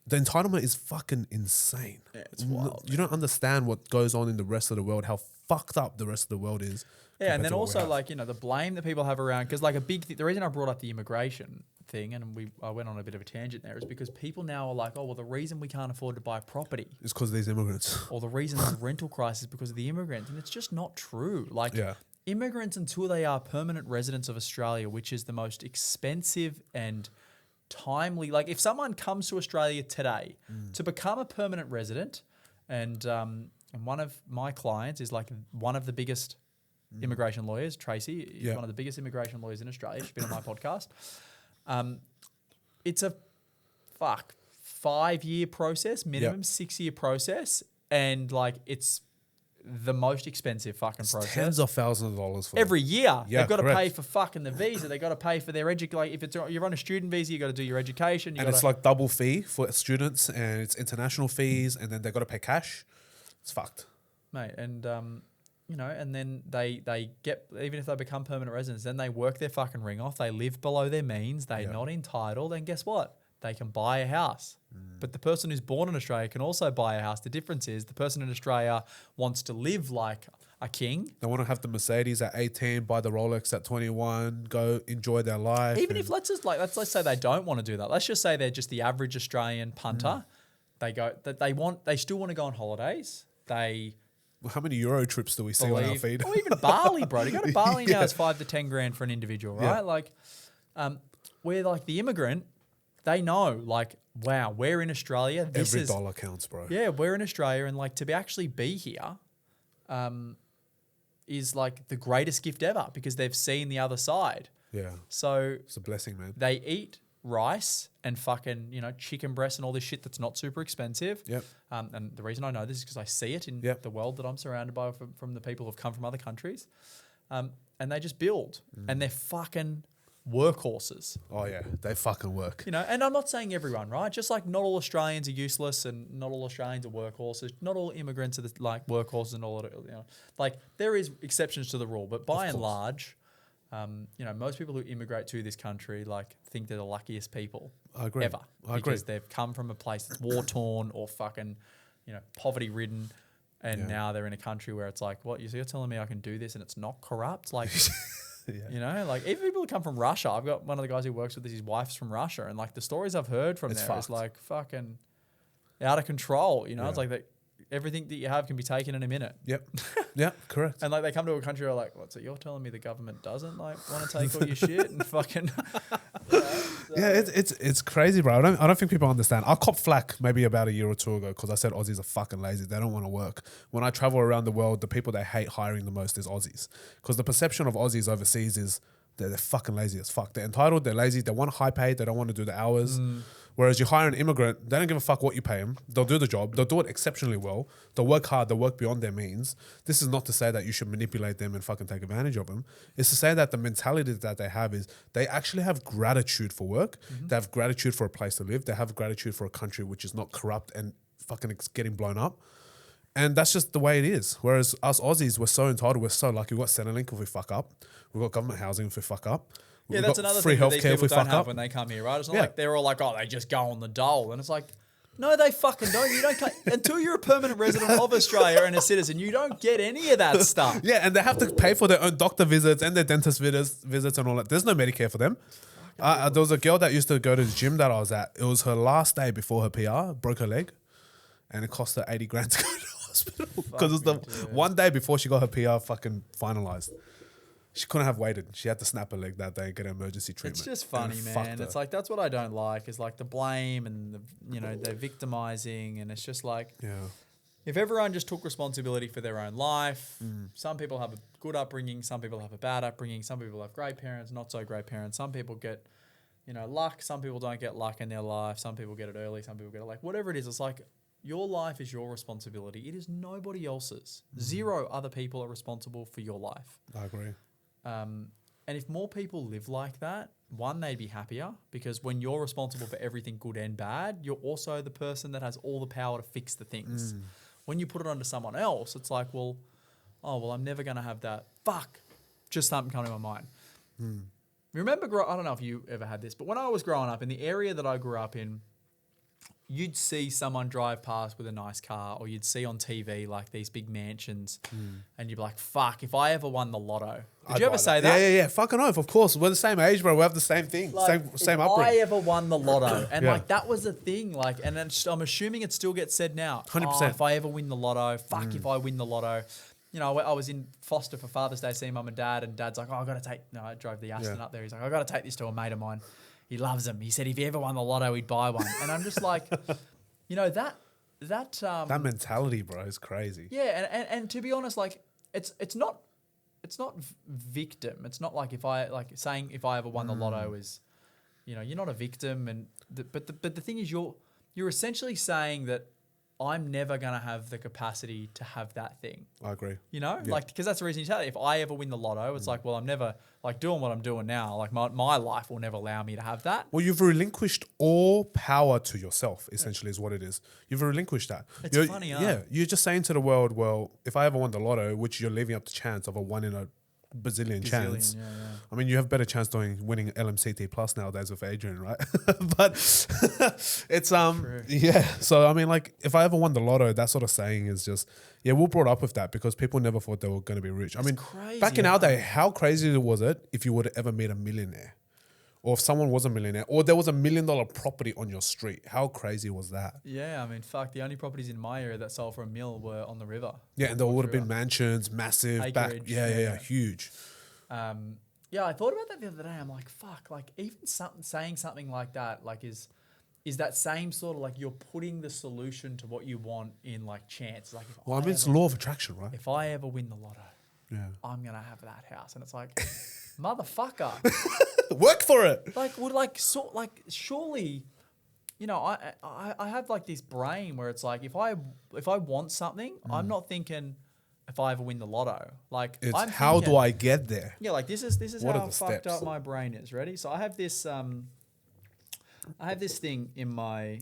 The entitlement is fucking insane. Yeah, it's wild. You don't understand what goes on in the rest of the world, how fucked up the rest of the world is. Yeah, and compared then to what we also have. like, you know, the blame that people have around, because like the reason I brought up the immigration thing, and I went on a bit of a tangent there, is because people now are like, oh, well, the reason we can't afford to buy property, It's because of these immigrants. or the reason there's a rental crisis is because of the immigrants, and it's just not true. Like, Yeah. immigrants, until they are permanent residents of Australia, which is the most expensive and timely, like if someone comes to Australia today to become a permanent resident, and one of my clients is like one of the biggest immigration lawyers, Tracy, is Yeah. one of the biggest immigration lawyers in Australia. She's been on my podcast. It's a 5-year process, minimum 6-year process, and like it's the most expensive fucking process. Tens of thousands of dollars for Every year, Yeah, they've got to correct. pay for fucking the visa. They've got to pay for their education. Like if you're on a student visa, you got to do your education. And it's like double fee for students, and it's international fees, and then they got to pay cash. It's fucked. mate, and you know, and then they get, even if they become permanent residents, then they work their fucking ring off. They live below their means. They're not entitled, and guess what? They can buy a house. But the person who's born in Australia can also buy a house. The difference is the person in Australia wants to live like a king. They want to have the Mercedes at 18, buy the Rolex at 21, go enjoy their life. Even if let's say they don't want to do that. Let's just say they're just the average Australian punter. They still want to go on holidays. They How many Euro trips do we see on our feed? or even Bali, bro. To go to Bali now is 5 to 10 grand for an individual, right? Yeah. Like, where like the immigrant, they know, like, wow, we're in Australia. This Every is dollar counts, bro. yeah, we're in Australia, and like to actually be here, is like the greatest gift ever because they've seen the other side. Yeah. So It's a blessing, man. they eat rice and fucking, you know, chicken breast and all this shit that's not super expensive. Yep. And the reason I know this is because I see it in Yep. the world that I'm surrounded by from the people who've come from other countries. And they just build and they're fucking workhorses, Oh, yeah. They fucking work. you know. And I'm not saying everyone, right? Just like not all Australians are useless and not all Australians are workhorses. Not all immigrants are like workhorses and all of it, you know. Like there is exceptions to the rule, but by and large, you know, most people who immigrate to this country like think they're the luckiest people I agree. ever I agree. because they've come from a place that's war torn or fucking, you know, poverty ridden, and now they're in a country where it's like, what? You're telling me I can do this and it's not corrupt? Like, you know, like even people who come from Russia. I've got one of the guys who works with this. His wife's from Russia, and like the stories I've heard from It's there is fucked. like fucking out of control. You know, it's like that everything that you have can be taken in a minute. Yep. Yeah, correct. And like they come to a country where like, what? So you're telling me the government doesn't like want to take all your shit and fucking Yeah, it's crazy, bro. I don't think people understand. I copped flack maybe about a year or two ago because I said Aussies are fucking lazy. They don't want to work. When I travel around the world, the people they hate hiring the most is Aussies because the perception of Aussies overseas is they're fucking lazy as fuck. They're entitled, they're lazy, they want high pay, they don't want to do the hours. Whereas you hire an immigrant, they don't give a fuck what you pay them. They'll do the job. They'll do it exceptionally well. They'll work hard. They'll work beyond their means. This is not to say that you should manipulate them and fucking take advantage of them. It's to say that the mentality that they have is they actually have gratitude for work. They have gratitude for a place to live. They have gratitude for a country which is not corrupt and fucking getting blown up. And that's just the way it is. Whereas us Aussies, we're so entitled. We're so lucky. We've got Centrelink if we fuck up. We've got government housing if we fuck up. yeah, We've that's got another free thing that these healthcare if people we don't fuck have up. when they come here, right? It's not Yeah. like they're all like, oh, they just go on the dole, and it's like, no, they fucking don't. You don't until you're a permanent resident of Australia and a citizen. You don't get any of that stuff. Yeah, and they have to pay for their own doctor visits and their dentist visits and all that. There's no Medicare for them. There was a girl that used to go to the gym that I was at. It was her last day before her PR, broke her leg, and it cost her 80 grand to go to the hospital because it was the one day before she got her PR fucking finalized. She couldn't have waited. She had to snap her leg that day and get emergency treatment. It's just And funny, it fucked man. her. It's like that's what I don't like is like the blame and the, you know, they're victimizing, and it's just like Yeah. if everyone just took responsibility for their own life. Some people have a good upbringing, some people have a bad upbringing, some people have great parents, not so great parents. Some people get, you know, luck. Some people don't get luck in their life. Some people get it early. Some people get it like whatever it is. It's like your life is your responsibility. It is nobody else's. Zero other people are responsible for your life. I agree. And if more people live like that, one, they'd be happier because when you're responsible for everything good and bad, you're also the person that has all the power to fix the things. When you put it onto someone else, it's like, well, oh, well, I'm never going to have that. Fuck. Just something coming to my mind. Remember, I don't know if you ever had this, but when I was growing up, in the area that I grew up in, you'd see someone drive past with a nice car, or you'd see on TV like these big mansions, and you'd be like, fuck, if I ever won the lotto. Did you ever say that? Yeah. Fucking oath, of course. We're the same age, bro. We have the same thing. Like, same if upbringing. I ever won the lotto, and Yeah. like that was a thing, like, and then I'm assuming it still gets said now. 100%. Oh, if I ever win the lotto, fuck if I win the lotto. You know, I was in Foster for Father's Day seeing mum and dad, and dad's like, oh, I drove the Aston up there. He's like, I got to take this to a mate of mine. He loves them. He said if he ever won the lotto, he'd buy one. And I'm just like, you know, that mentality, bro, is crazy. yeah, and to be honest, like it's not victim. It's not like if I ever won the lotto is, you know, you're not a victim, but the thing is you're essentially saying that I'm never gonna have the capacity to have that thing. I agree. You know, Yeah. like, because that's the reason you say that. If I ever win the lotto, it's like, well, I'm never like doing what I'm doing now. Like my life will never allow me to have that. Well, you've relinquished all power to yourself, essentially, is what it is. You've relinquished that. It's funny, huh? Yeah, you're just saying to the world, well, if I ever won the lotto, which you're leaving up the chance of a 1 in a bazillion chance. Yeah. I mean, you have better chance winning LMCT plus nowadays with Adrian, right? But it's True. yeah. So I mean, like, if I ever won the lotto, that sort of saying is just we're brought up with that because people never thought they were going to be rich. I mean, crazy, back in our huh? day, how crazy was it if you would ever meet a millionaire? Or if someone was a millionaire, or there was $1 million property on your street. How crazy was that? Yeah, I mean, fuck, the only properties in my area that sold for $1 million were on the river. Yeah, and there would have been River. mansions, massive, Acreage, yeah, huge. Yeah, I thought about that the other day. I'm like, fuck, like even saying something like that, like is that same sort of like you're putting the solution to what you want in like chance. Like, Well, I mean, it's law of attraction, right? if I ever win the lotto, Yeah. I'm gonna have that house, and it's like, motherfucker. Work for it. Like, surely, you know, I have like this brain where it's like, if I want something, I'm not thinking if I ever win the lotto. Like, It's I'm how do thinking, I get there? Yeah, like this is What are how the fucked steps? up my brain is. Ready? So I have this thing in my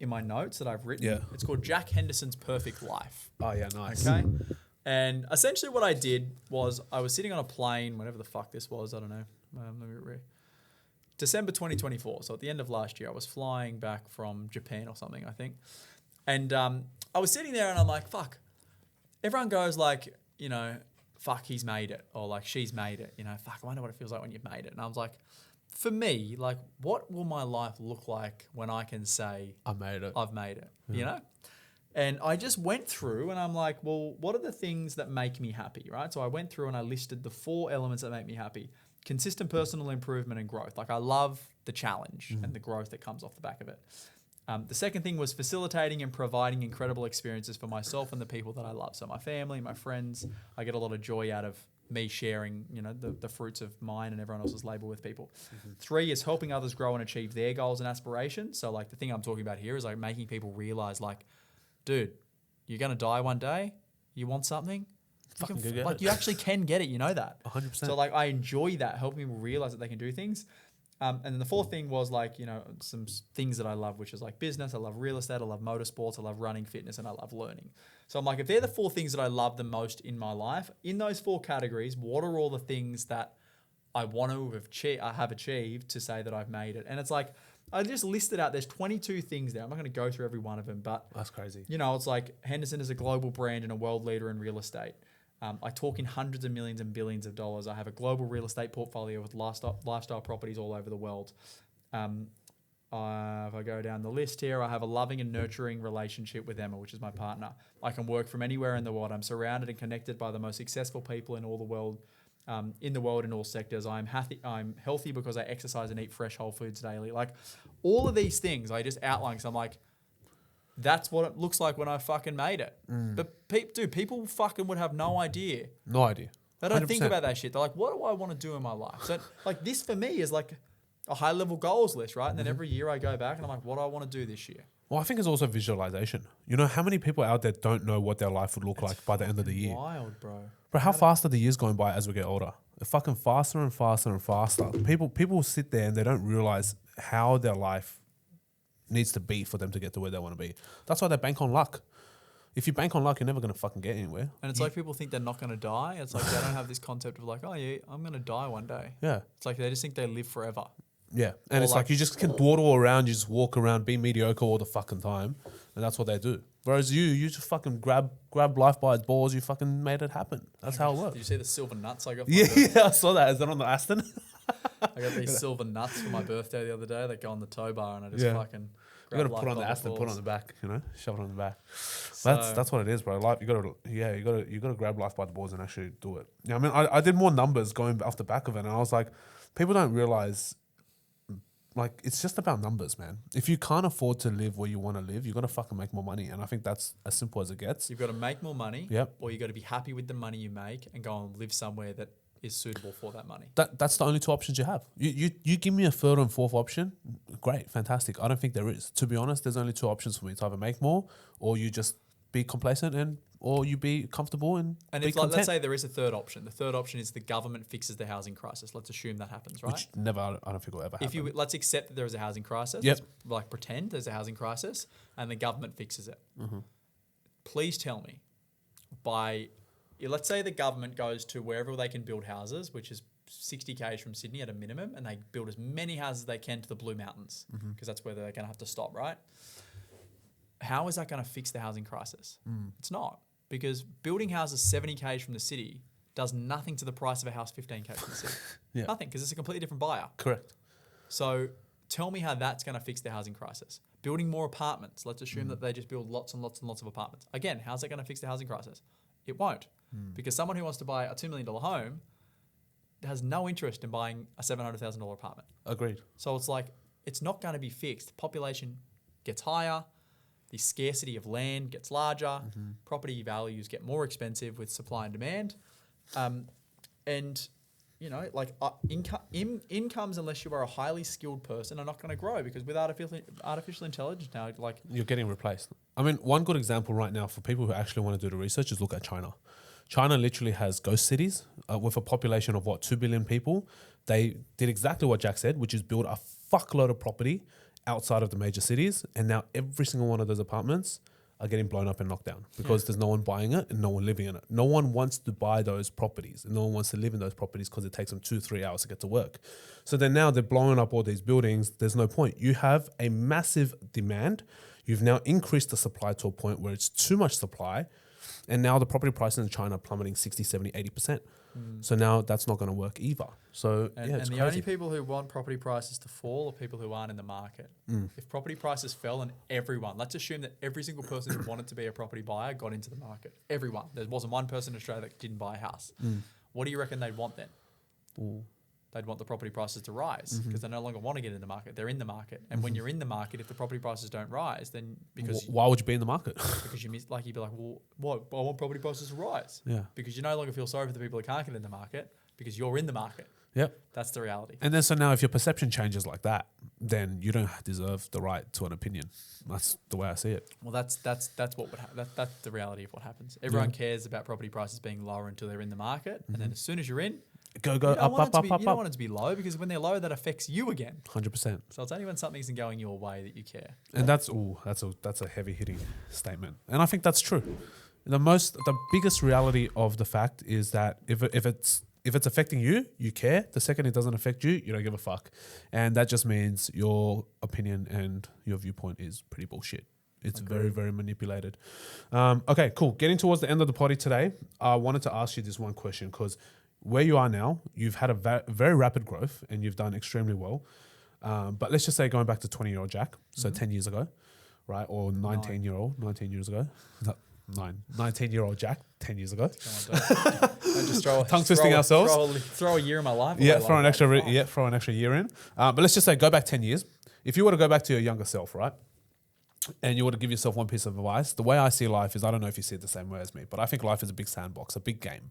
notes that I've written. Yeah. It's called Jack Henderson's Perfect Life. Oh yeah, nice. Okay. And essentially what I did was I was sitting on a plane, whatever the fuck this was, I don't know. Let me read. December 2024. So at the end of last year, I was flying back from Japan or something, I think. And I was sitting there and I'm like, fuck. Everyone goes like, you know, fuck, he's made it. Or like, she's made it. You know, fuck, I wonder what it feels like when you've made it. And I was like, for me, like, what will my life look like when I can say, I made it. I've made it, you know? And I just went through and I'm like, well, what are the things that make me happy, right? So I went through and I listed the 4 elements that make me happy. Consistent personal improvement and growth. Like, I love the challenge and the growth that comes off the back of it. The second thing was facilitating and providing incredible experiences for myself and the people that I love. So my family, my friends, I get a lot of joy out of me sharing, you know, the fruits of mine and everyone else's labor with people. 3 is helping others grow and achieve their goals and aspirations. So like the thing I'm talking about here is like making people realize like, dude, you're going to die one day. You want something? Fucking go get like it. you actually can get it. You know that. 100%. So like I enjoy that, helping people realize that they can do things. And then the 4th thing was like, you know, some things that I love, which is like business. I love real estate. I love motorsports. I love running, fitness, and I love learning. So I'm like, if they're the 4 things that I love the most in my life, in those 4 categories, what are all the things that I want to have achieved to say that I've made it? And it's like, I just listed out, there's 22 things there. I'm not going to go through every one of them, but That's crazy. you know, it's like Henderson is a global brand and a world leader in real estate. I talk in hundreds of millions and billions of dollars. I have a global real estate portfolio with lifestyle properties all over the world. If I go down the list here, I have a loving and nurturing relationship with Emma, which is my partner. I can work from anywhere in the world. I'm surrounded and connected by the most successful people in all the world, in all sectors. I'm healthy because I exercise and eat fresh whole foods daily. Like all of these things I just outlined because I'm like, that's what it looks like when I fucking made it. But people fucking would have no idea. No idea. They don't think 100%. about that shit. They're like, what do I want to do in my life? So like this for me is like a high level goals list, right? And then every year I go back and I'm like, what do I want to do this year? Well, I think it's also visualization. You know, how many people out there don't know what their life would look like by the end of the year? Wild, bro. But how fast are the years going by as we get older? They're fucking faster and faster and faster. People sit there and they don't realize how their life needs to be for them to get to where they want to be. That's why they bank on luck. If you bank on luck, you're never going to fucking get anywhere. And it's like people think they're not going to die. It's like they don't have this concept of like, oh yeah, I'm going to die one day. Yeah. It's like they just think they live forever. Yeah. And Or it's like like- you just can dawdle around, you just walk around, be mediocre all the fucking time. And that's what they do. Whereas you just fucking grab life by its balls, you fucking made it happen. That's how it Did works. you see the silver nuts I got? For Yeah, my birthday? yeah, I saw that. Is that on the Aston? I got these silver nuts for my birthday the other day. They go on the tow bar, and I just Yeah. fucking. You gotta grab put on life the by Aston, put it on balls. the back, shove it on the back. So- That's what it is, bro. Life, you gotta grab life by the balls and actually do it. Yeah, I mean, I did more numbers going off the back of it, and I was like, people don't realize, like, it's just about numbers, man. If you can't afford to live where you want to live, you gotta fucking make more money, and I think that's as simple as it gets. You've got to make more money, Yep. or you got to be happy with the money you make and go and live somewhere that is suitable for that money. That's the only two options you have. You give me a third and fourth option, great, fantastic. I don't think there is. To be honest, there's only two options for me. It's either make more, or you just be complacent, or you be comfortable and And be if, like, let's content. say there is a third option. The third option is the government fixes the housing crisis. Let's assume that happens, right? Which never, I don't think will ever happen. If you let's accept that there is a housing crisis. Yep. Let's like pretend there's a housing crisis and the government fixes it. Mm-hmm. Please tell me, let's say the government goes to wherever they can build houses, which is 60 k's from Sydney at a minimum, and they build as many houses as they can to the Blue Mountains because Mm-hmm. that's where they're going to have to stop, right? How is that going to fix the housing crisis? It's not, because building houses 70 k's from the city does nothing to the price of a house 15 k's from the city. Yeah. Nothing, because it's a completely different buyer. Correct. So tell me how that's going to fix the housing crisis. Building more apartments. Let's assume that they just build lots and lots and lots of apartments. Again, how's that going to fix the housing crisis? It won't. Because someone who wants to buy a $2 million home has no interest in buying a $700,000 apartment. Agreed. So it's like, it's not going to be fixed. Population gets higher. The scarcity of land gets larger. Property values get more expensive with supply and demand. And, incomes, unless you are a highly skilled person, are not going to grow, because with artificial intelligence now, like, You're getting replaced. I mean, one good example right now for people who actually want to do the research is look at China. China literally has ghost cities with a population of 2 billion people. They did exactly what Jack said, which is build a fuckload of property outside of the major cities. And now every single one of those apartments are getting blown up and knocked down because there's no one buying it and no one living in it. No one wants to buy those properties and no one wants to live in those properties because it takes them 2-3 hours to get to work. So then now they're blowing up all these buildings. There's no point. You have a massive demand. You've now increased the supply to a point where it's too much supply. And now the property prices in China are plummeting 60, 70, 80%. So now that's not going to work either. So and it's the crazy. only people who want property prices to fall are people who aren't in the market. If property prices fell and let's assume that every single person who wanted to be a property buyer got into the market. Everyone. There wasn't one person in Australia that didn't buy a house. What do you reckon they'd want then? They'd want the property prices to rise because they no longer want to get in the market. They're in the market. And when you're in the market, if the property prices don't rise, then Why would you be in the market? because you'd be like, well, what? I want property prices to rise. Yeah. Because you no longer feel sorry for the people who can't get in the market because you're in the market. Yep. That's the reality. And then so now if your perception changes like that, then you don't deserve the right to an opinion. That's the way I see it. Well, that's what would happen. That's the reality of what happens. Everyone cares about property prices being lower until they're in the market, and then as soon as you're in, Go you don't up, want up, up, you don't up. want it to be low, because when they're low, that affects you again. 100%. So it's only when something isn't going your way that you care. And that's a heavy hitting statement. And I think that's true. The biggest reality of the fact is that if it's affecting you, you care. The second it doesn't affect you, you don't give a fuck. And that just means your opinion and your viewpoint is pretty bullshit. It's very, very manipulated. Okay, cool. Getting towards the end of the potty today, I wanted to ask you this one question, because where you are now, you've had a very rapid growth and you've done extremely well. But let's just say going back to 20-year-old Jack, so 10 years ago, right? Or 19 years ago. 19-year-old Jack, 10 years ago. Don't just Tongue twisting ourselves. Throw a year in my life. Yeah, away throw an like extra that. throw an extra year in. But let's just say go back 10 years. If you were to go back to your younger self, right? And you were to give yourself one piece of advice, the way I see life is, I don't know if you see it the same way as me, but I think life is a big sandbox, a big game.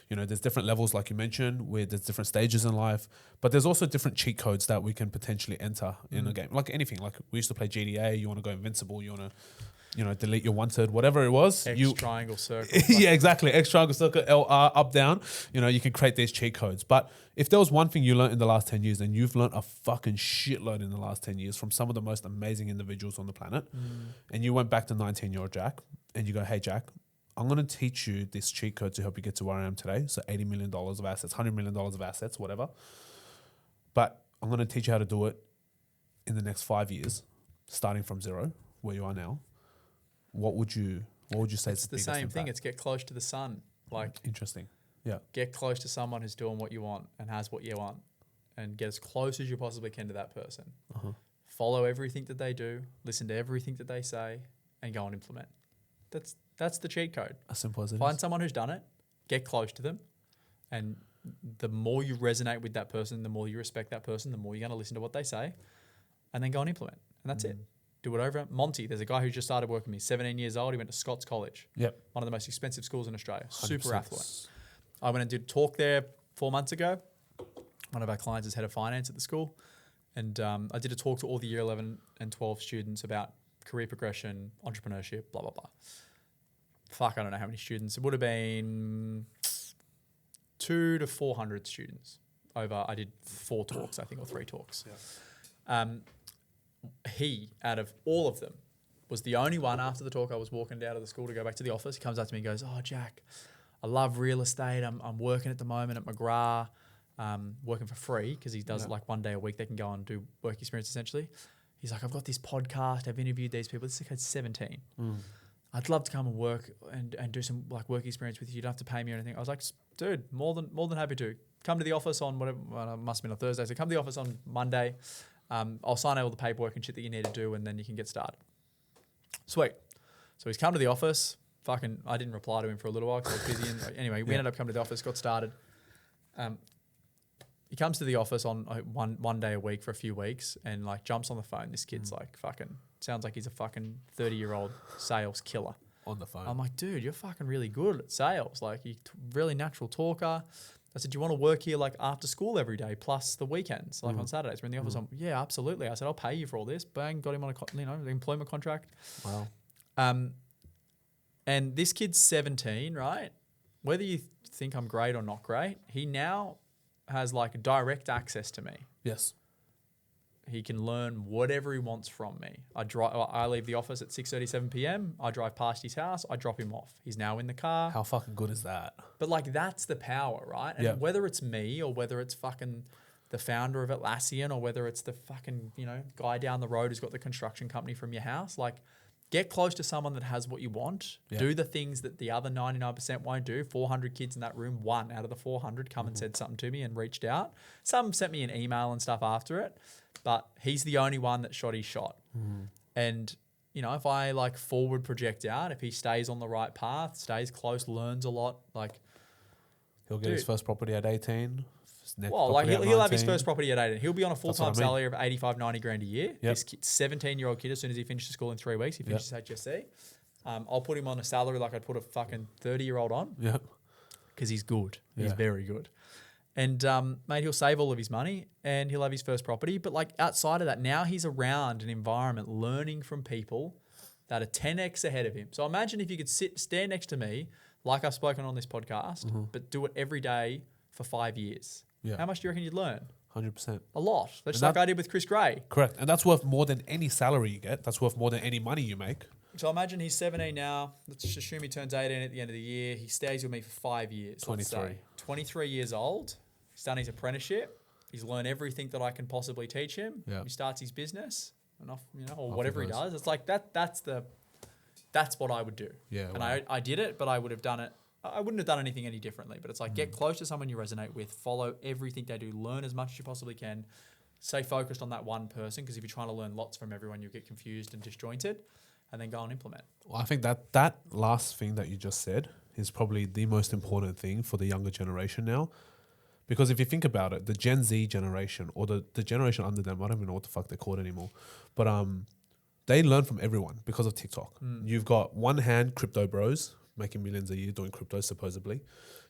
You know, there's different levels, like you mentioned, where there's different stages in life, but there's also different cheat codes that we can potentially enter in a game. Like anything, like we used to play GTA, you want to go invincible, you want to, you know, delete your wanted, whatever it was. X triangle circle. Yeah, exactly. X triangle circle, LR, up, down. You know, you can create these cheat codes. But if there was one thing you learned in the last 10 years, and you've learned a fucking shitload in the last 10 years from some of the most amazing individuals on the planet, and you went back to 19-year-old Jack, and you go, hey, Jack, I'm going to teach you this cheat code to help you get to where I am today. So $80 million of assets, $100 million of assets, whatever. But I'm going to teach you how to do it in the next 5 years, starting from zero, where you are now. What would you say? It's the same thing. It's get close to the sun. Like, interesting. Yeah. get close to someone who's doing what you want and has what you want, and get as close as you possibly can to that person. Follow everything that they do, listen to everything that they say, and go and implement. That's the cheat code. As simple as it Find is. someone who's done it, get close to them, and the more you resonate with that person, the more you respect that person, the more you're going to listen to what they say, and then go and implement. And that's it. Do it over. Monty, there's a guy who just started working with me, 17 years old. He went to Scots College. Yep. One of the most expensive schools in Australia. 100%. Super affluent. I went and did a talk there 4 months ago. One of our clients is head of finance at the school. And I did a talk to all the year 11 and 12 students about career progression, entrepreneurship, blah, blah, blah. Fuck, I don't know how many students. It would have been 200 to 400 students over. I did 4 talks, I think, or 3 talks. Yeah. He, out of all of them, was the only one. After the talk, I was walking down to the school to go back to the office. He comes up to me and goes, "Oh, Jack, I love real estate. I'm working at the moment at McGrath, working for free because he does it like 1 day a week. They can go and do work experience essentially." He's like, "I've got this podcast. I've interviewed these people. This kid's 17. I'd love to come and work and do some like work experience with you. You don't have to pay me or anything." I was like, "Dude, more than happy to come to the office on whatever. Well, it must have been on Thursday. So come to the office on Monday. I'll sign all the paperwork and shit that you need to do, and then you can get started." Sweet. So he's come to the office. Fucking, I didn't reply to him for a little while because I was busy. And anyway, we ended up coming to the office, got started. He comes to the office on one day a week for a few weeks, and like jumps on the phone. This kid's like fucking sounds like he's a fucking 30-year-old sales killer On the phone. I'm like, "Dude, you're fucking really good at sales. Like, you're really natural talker." I said, "Do you want to work here like after school every day plus the weekends, like on Saturdays?" We're in the office. "Yeah, absolutely." I said, "I'll pay you for all this." Bang, got him on the employment contract. Wow. And this kid's 17, right? Whether you think I'm great or not great, he now has like direct access to me. Yes. He can learn whatever he wants from me. I leave the office at 6:37 p.m. I drive past his house. I drop him off. He's now in the car. How fucking good is that? But like, that's the power, right? And whether it's me or whether it's fucking the founder of Atlassian or whether it's the fucking, guy down the road who's got the construction company from your house, like, get close to someone that has what you want. Yeah. Do the things that the other 99% won't do. 400 kids in that room, 1 out of the 400 come and said something to me and reached out. Some sent me an email and stuff after it, but he's the only one that shot his shot. And, if I like forward project out, if he stays on the right path, stays close, learns a lot, like... He'll get his first property at 18. Well, like he'll have his first property at 18. He'll be on a full-time salary of 85, 90 grand a year. This 17-year-old kid, as soon as he finishes school in 3 weeks, he finishes HSC. I'll put him on a salary like I'd put a fucking 30-year-old on. Yeah. Because he's good. He's very good. And, mate, he'll save all of his money and he'll have his first property. But, like, outside of that, now he's around an environment learning from people that are 10x ahead of him. So imagine if you could stand next to me, like I've spoken on this podcast, but do it every day for 5 years. Yeah. How much do you reckon you'd learn? 100%. A lot. That's like I did with Chris Gray. Correct. And that's worth more than any salary you get. That's worth more than any money you make. So imagine he's 17 now. Let's just assume he turns 18 at the end of the year. He stays with me for 5 years. 23. 23 years old. He's done his apprenticeship. He's learned everything that I can possibly teach him. Yeah. He starts his business and or whatever he does. It's like that's what I would do. Yeah. And I did it, but I would have done it. I wouldn't have done anything any differently, but it's like get close to someone you resonate with, follow everything they do, learn as much as you possibly can, stay focused on that one person, because if you're trying to learn lots from everyone, you'll get confused and disjointed, and then go and implement. Well, I think that last thing that you just said is probably the most important thing for the younger generation now, because if you think about it, the Gen Z generation or the generation under them, I don't even know what the fuck they're called anymore, but they learn from everyone because of TikTok. You've got one hand crypto bros making millions a year doing crypto, supposedly.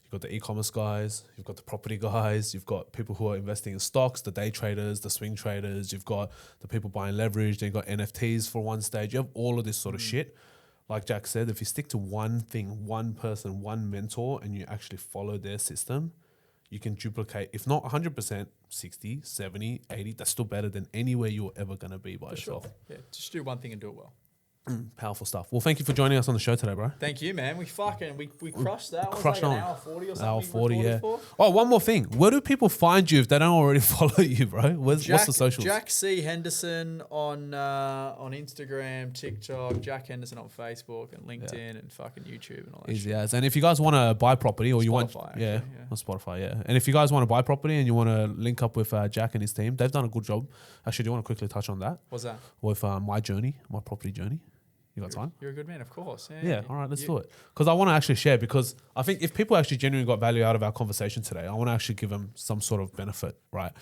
You've got the e-commerce guys, you've got the property guys, you've got people who are investing in stocks, the day traders, the swing traders, you've got the people buying leverage, then you've got NFTs for one stage. You have all of this sort of shit. Like Jack said, if you stick to one thing, one person, one mentor, and you actually follow their system, you can duplicate, if not 100%, 60, 70, 80. That's still better than anywhere you're ever going to be by yourself. Sure. Yeah, just do one thing and do it well. Powerful stuff. Well, thank you for joining us on the show today, bro. Thank you, man. We crushed that. Crushed Like on. an hour 40 or something. Hour 40, yeah. For? Oh, one more thing. Where do people find you if they don't already follow you, bro? What's the socials? Jack C. Henderson on Instagram, TikTok, Jack Henderson on Facebook and LinkedIn and fucking YouTube and all that Easy shit. as. And if you guys want to buy property or you want, Spotify, actually, on Spotify, yeah. And if you guys want to buy property and you want to link up with Jack and his team, they've done a good job. Actually, do you want to quickly touch on that? What's that? With my property journey? You got time? You're a good man, of course. Yeah, all right, let's do it. Because I want to actually share, because I think if people actually genuinely got value out of our conversation today, I want to actually give them some sort of benefit, right?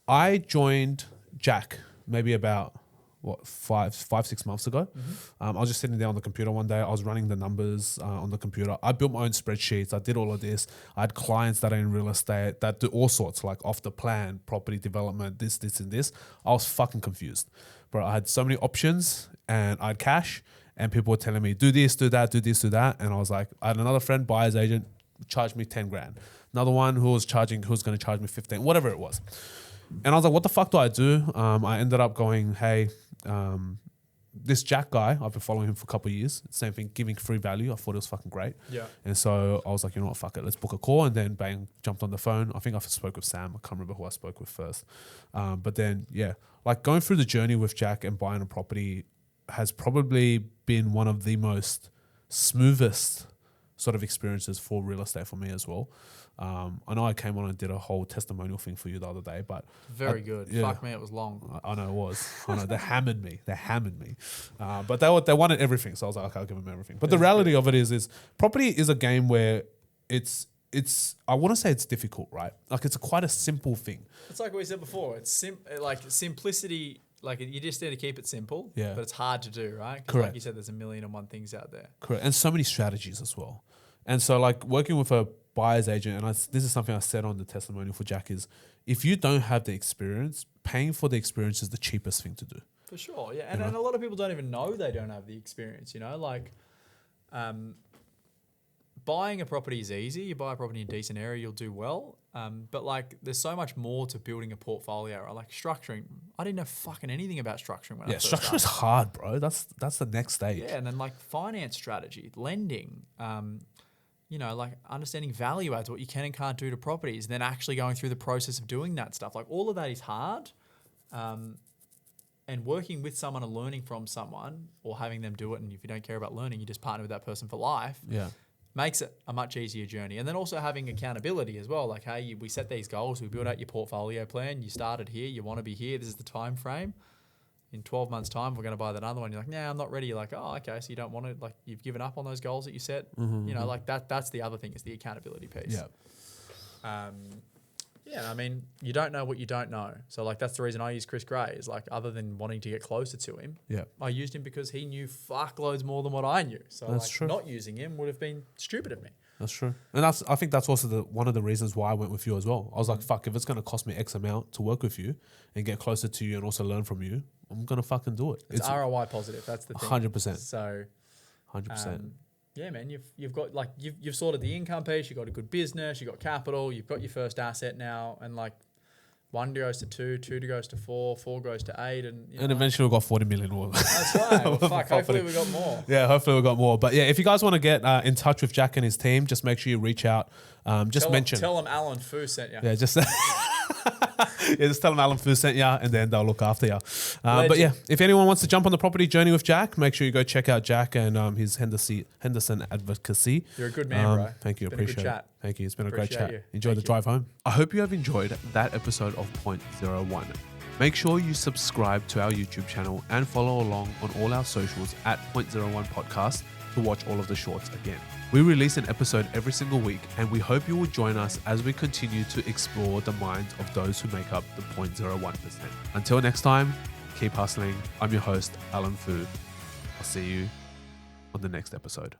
I joined Jack maybe about, 5-6 months ago. I was just sitting there on the computer one day. I was running the numbers on the computer. I built my own spreadsheets. I did all of this. I had clients that are in real estate that do all sorts, like off the plan, property development, this, and this. I was fucking confused. Bro, I had so many options and I had cash and people were telling me, do this, do that, do this, do that. And I was like, I had another friend, buyer's agent, charged me 10 grand. Another one who was going to charge me 15, whatever it was. And I was like, what the fuck do I do? I ended up going, hey, this Jack guy, I've been following him for a couple of years. Same thing, giving free value. I thought it was fucking great. Yeah. And so I was like, you know what, fuck it. Let's book a call. And then bang, jumped on the phone. I think I spoke with Sam. I can't remember who I spoke with first. But then, yeah, like going through the journey with Jack and buying a property has probably been one of the most smoothest sort of experiences for real estate for me as well. I know I came on and did a whole testimonial thing for you the other day, but very good. Yeah. Fuck me, it was long. I know it was. I know they hammered me. But they wanted everything, so I was like, okay, I'll give them everything. But the reality of it is property is a game where it's. I want to say it's difficult, right? Like it's quite a simple thing. It's like we said before. It's like simplicity. Like you just need to keep it simple. Yeah. But it's hard to do, right? 'Cause Correct. like you said, there's 1,000,001 things out there. Correct. And so many strategies as well. And so like working with a buyer's agent, and this is something I said on the testimonial for Jack, is if you don't have the experience, paying for the experience is the cheapest thing to do. For sure, yeah. And a lot of people don't even know they don't have the experience, you know? Like buying a property is easy. You buy a property in a decent area, you'll do well. But like there's so much more to building a portfolio, right? Like structuring. I didn't know fucking anything about structuring when I first structure is started. hard, bro. That's the next stage. Yeah, and then like finance strategy, lending, you know, like understanding value adds, what you can and can't do to properties, and then actually going through the process of doing that stuff. Like all of that is hard. And working with someone and learning from someone or having them do it, and if you don't care about learning, you just partner with that person for life. Yeah. Makes it a much easier journey. And then also having accountability as well. Like, hey, we set these goals, we build out your portfolio plan, you started here, you want to be here, this is the time frame. In 12 months' time, we're going to buy that other one. You're like, nah, I'm not ready. You're like, oh, okay, so you don't want to, like, you've given up on those goals that you set. You know, like that's the other thing is the accountability piece. Yeah. Yeah, I mean, you don't know what you don't know. So, like, that's the reason I use Chris Gray is, like, other than wanting to get closer to him, Yeah. I used him because he knew fuckloads more than what I knew. So, That's like, true. not using him would have been stupid of me. That's true. And I think that's also one of the reasons why I went with you as well. I was like, fuck, if it's going to cost me X amount to work with you and get closer to you and also learn from you, I'm going to fucking do it. It's ROI positive. That's the thing. 100%. So, 100%. yeah, man, you've got like you've sorted the income piece. You've got a good business. You've got capital. You've got your first asset now, and like 1 goes to 2, 2 goes to 4, 4 goes to 8, and you know, eventually we got 40 million. that's right. Well, fuck, hopefully we got more. Yeah, hopefully we got more. But yeah, if you guys want to get in touch with Jack and his team, just make sure you reach out. Tell them Alan Fu sent you. Yeah, just just tell them Alan Fu sent you, and then they'll look after you. But yeah, if anyone wants to jump on the property journey with Jack, make sure you go check out Jack and his Henderson Advocacy. You're a good man, bro. Thank you, It's been a good appreciate it. chat. Thank you, it's been a great Appreciate chat. you. Enjoy Thank the you. drive home. I hope you have enjoyed that episode of Point 01. Make sure you subscribe to our YouTube channel and follow along on all our socials at Point 01 Podcast to watch all of the shorts again. We release an episode every single week, and we hope you will join us as we continue to explore the minds of those who make up the 0.01%. Until next time, keep hustling. I'm your host, Alan Fu. I'll see you on the next episode.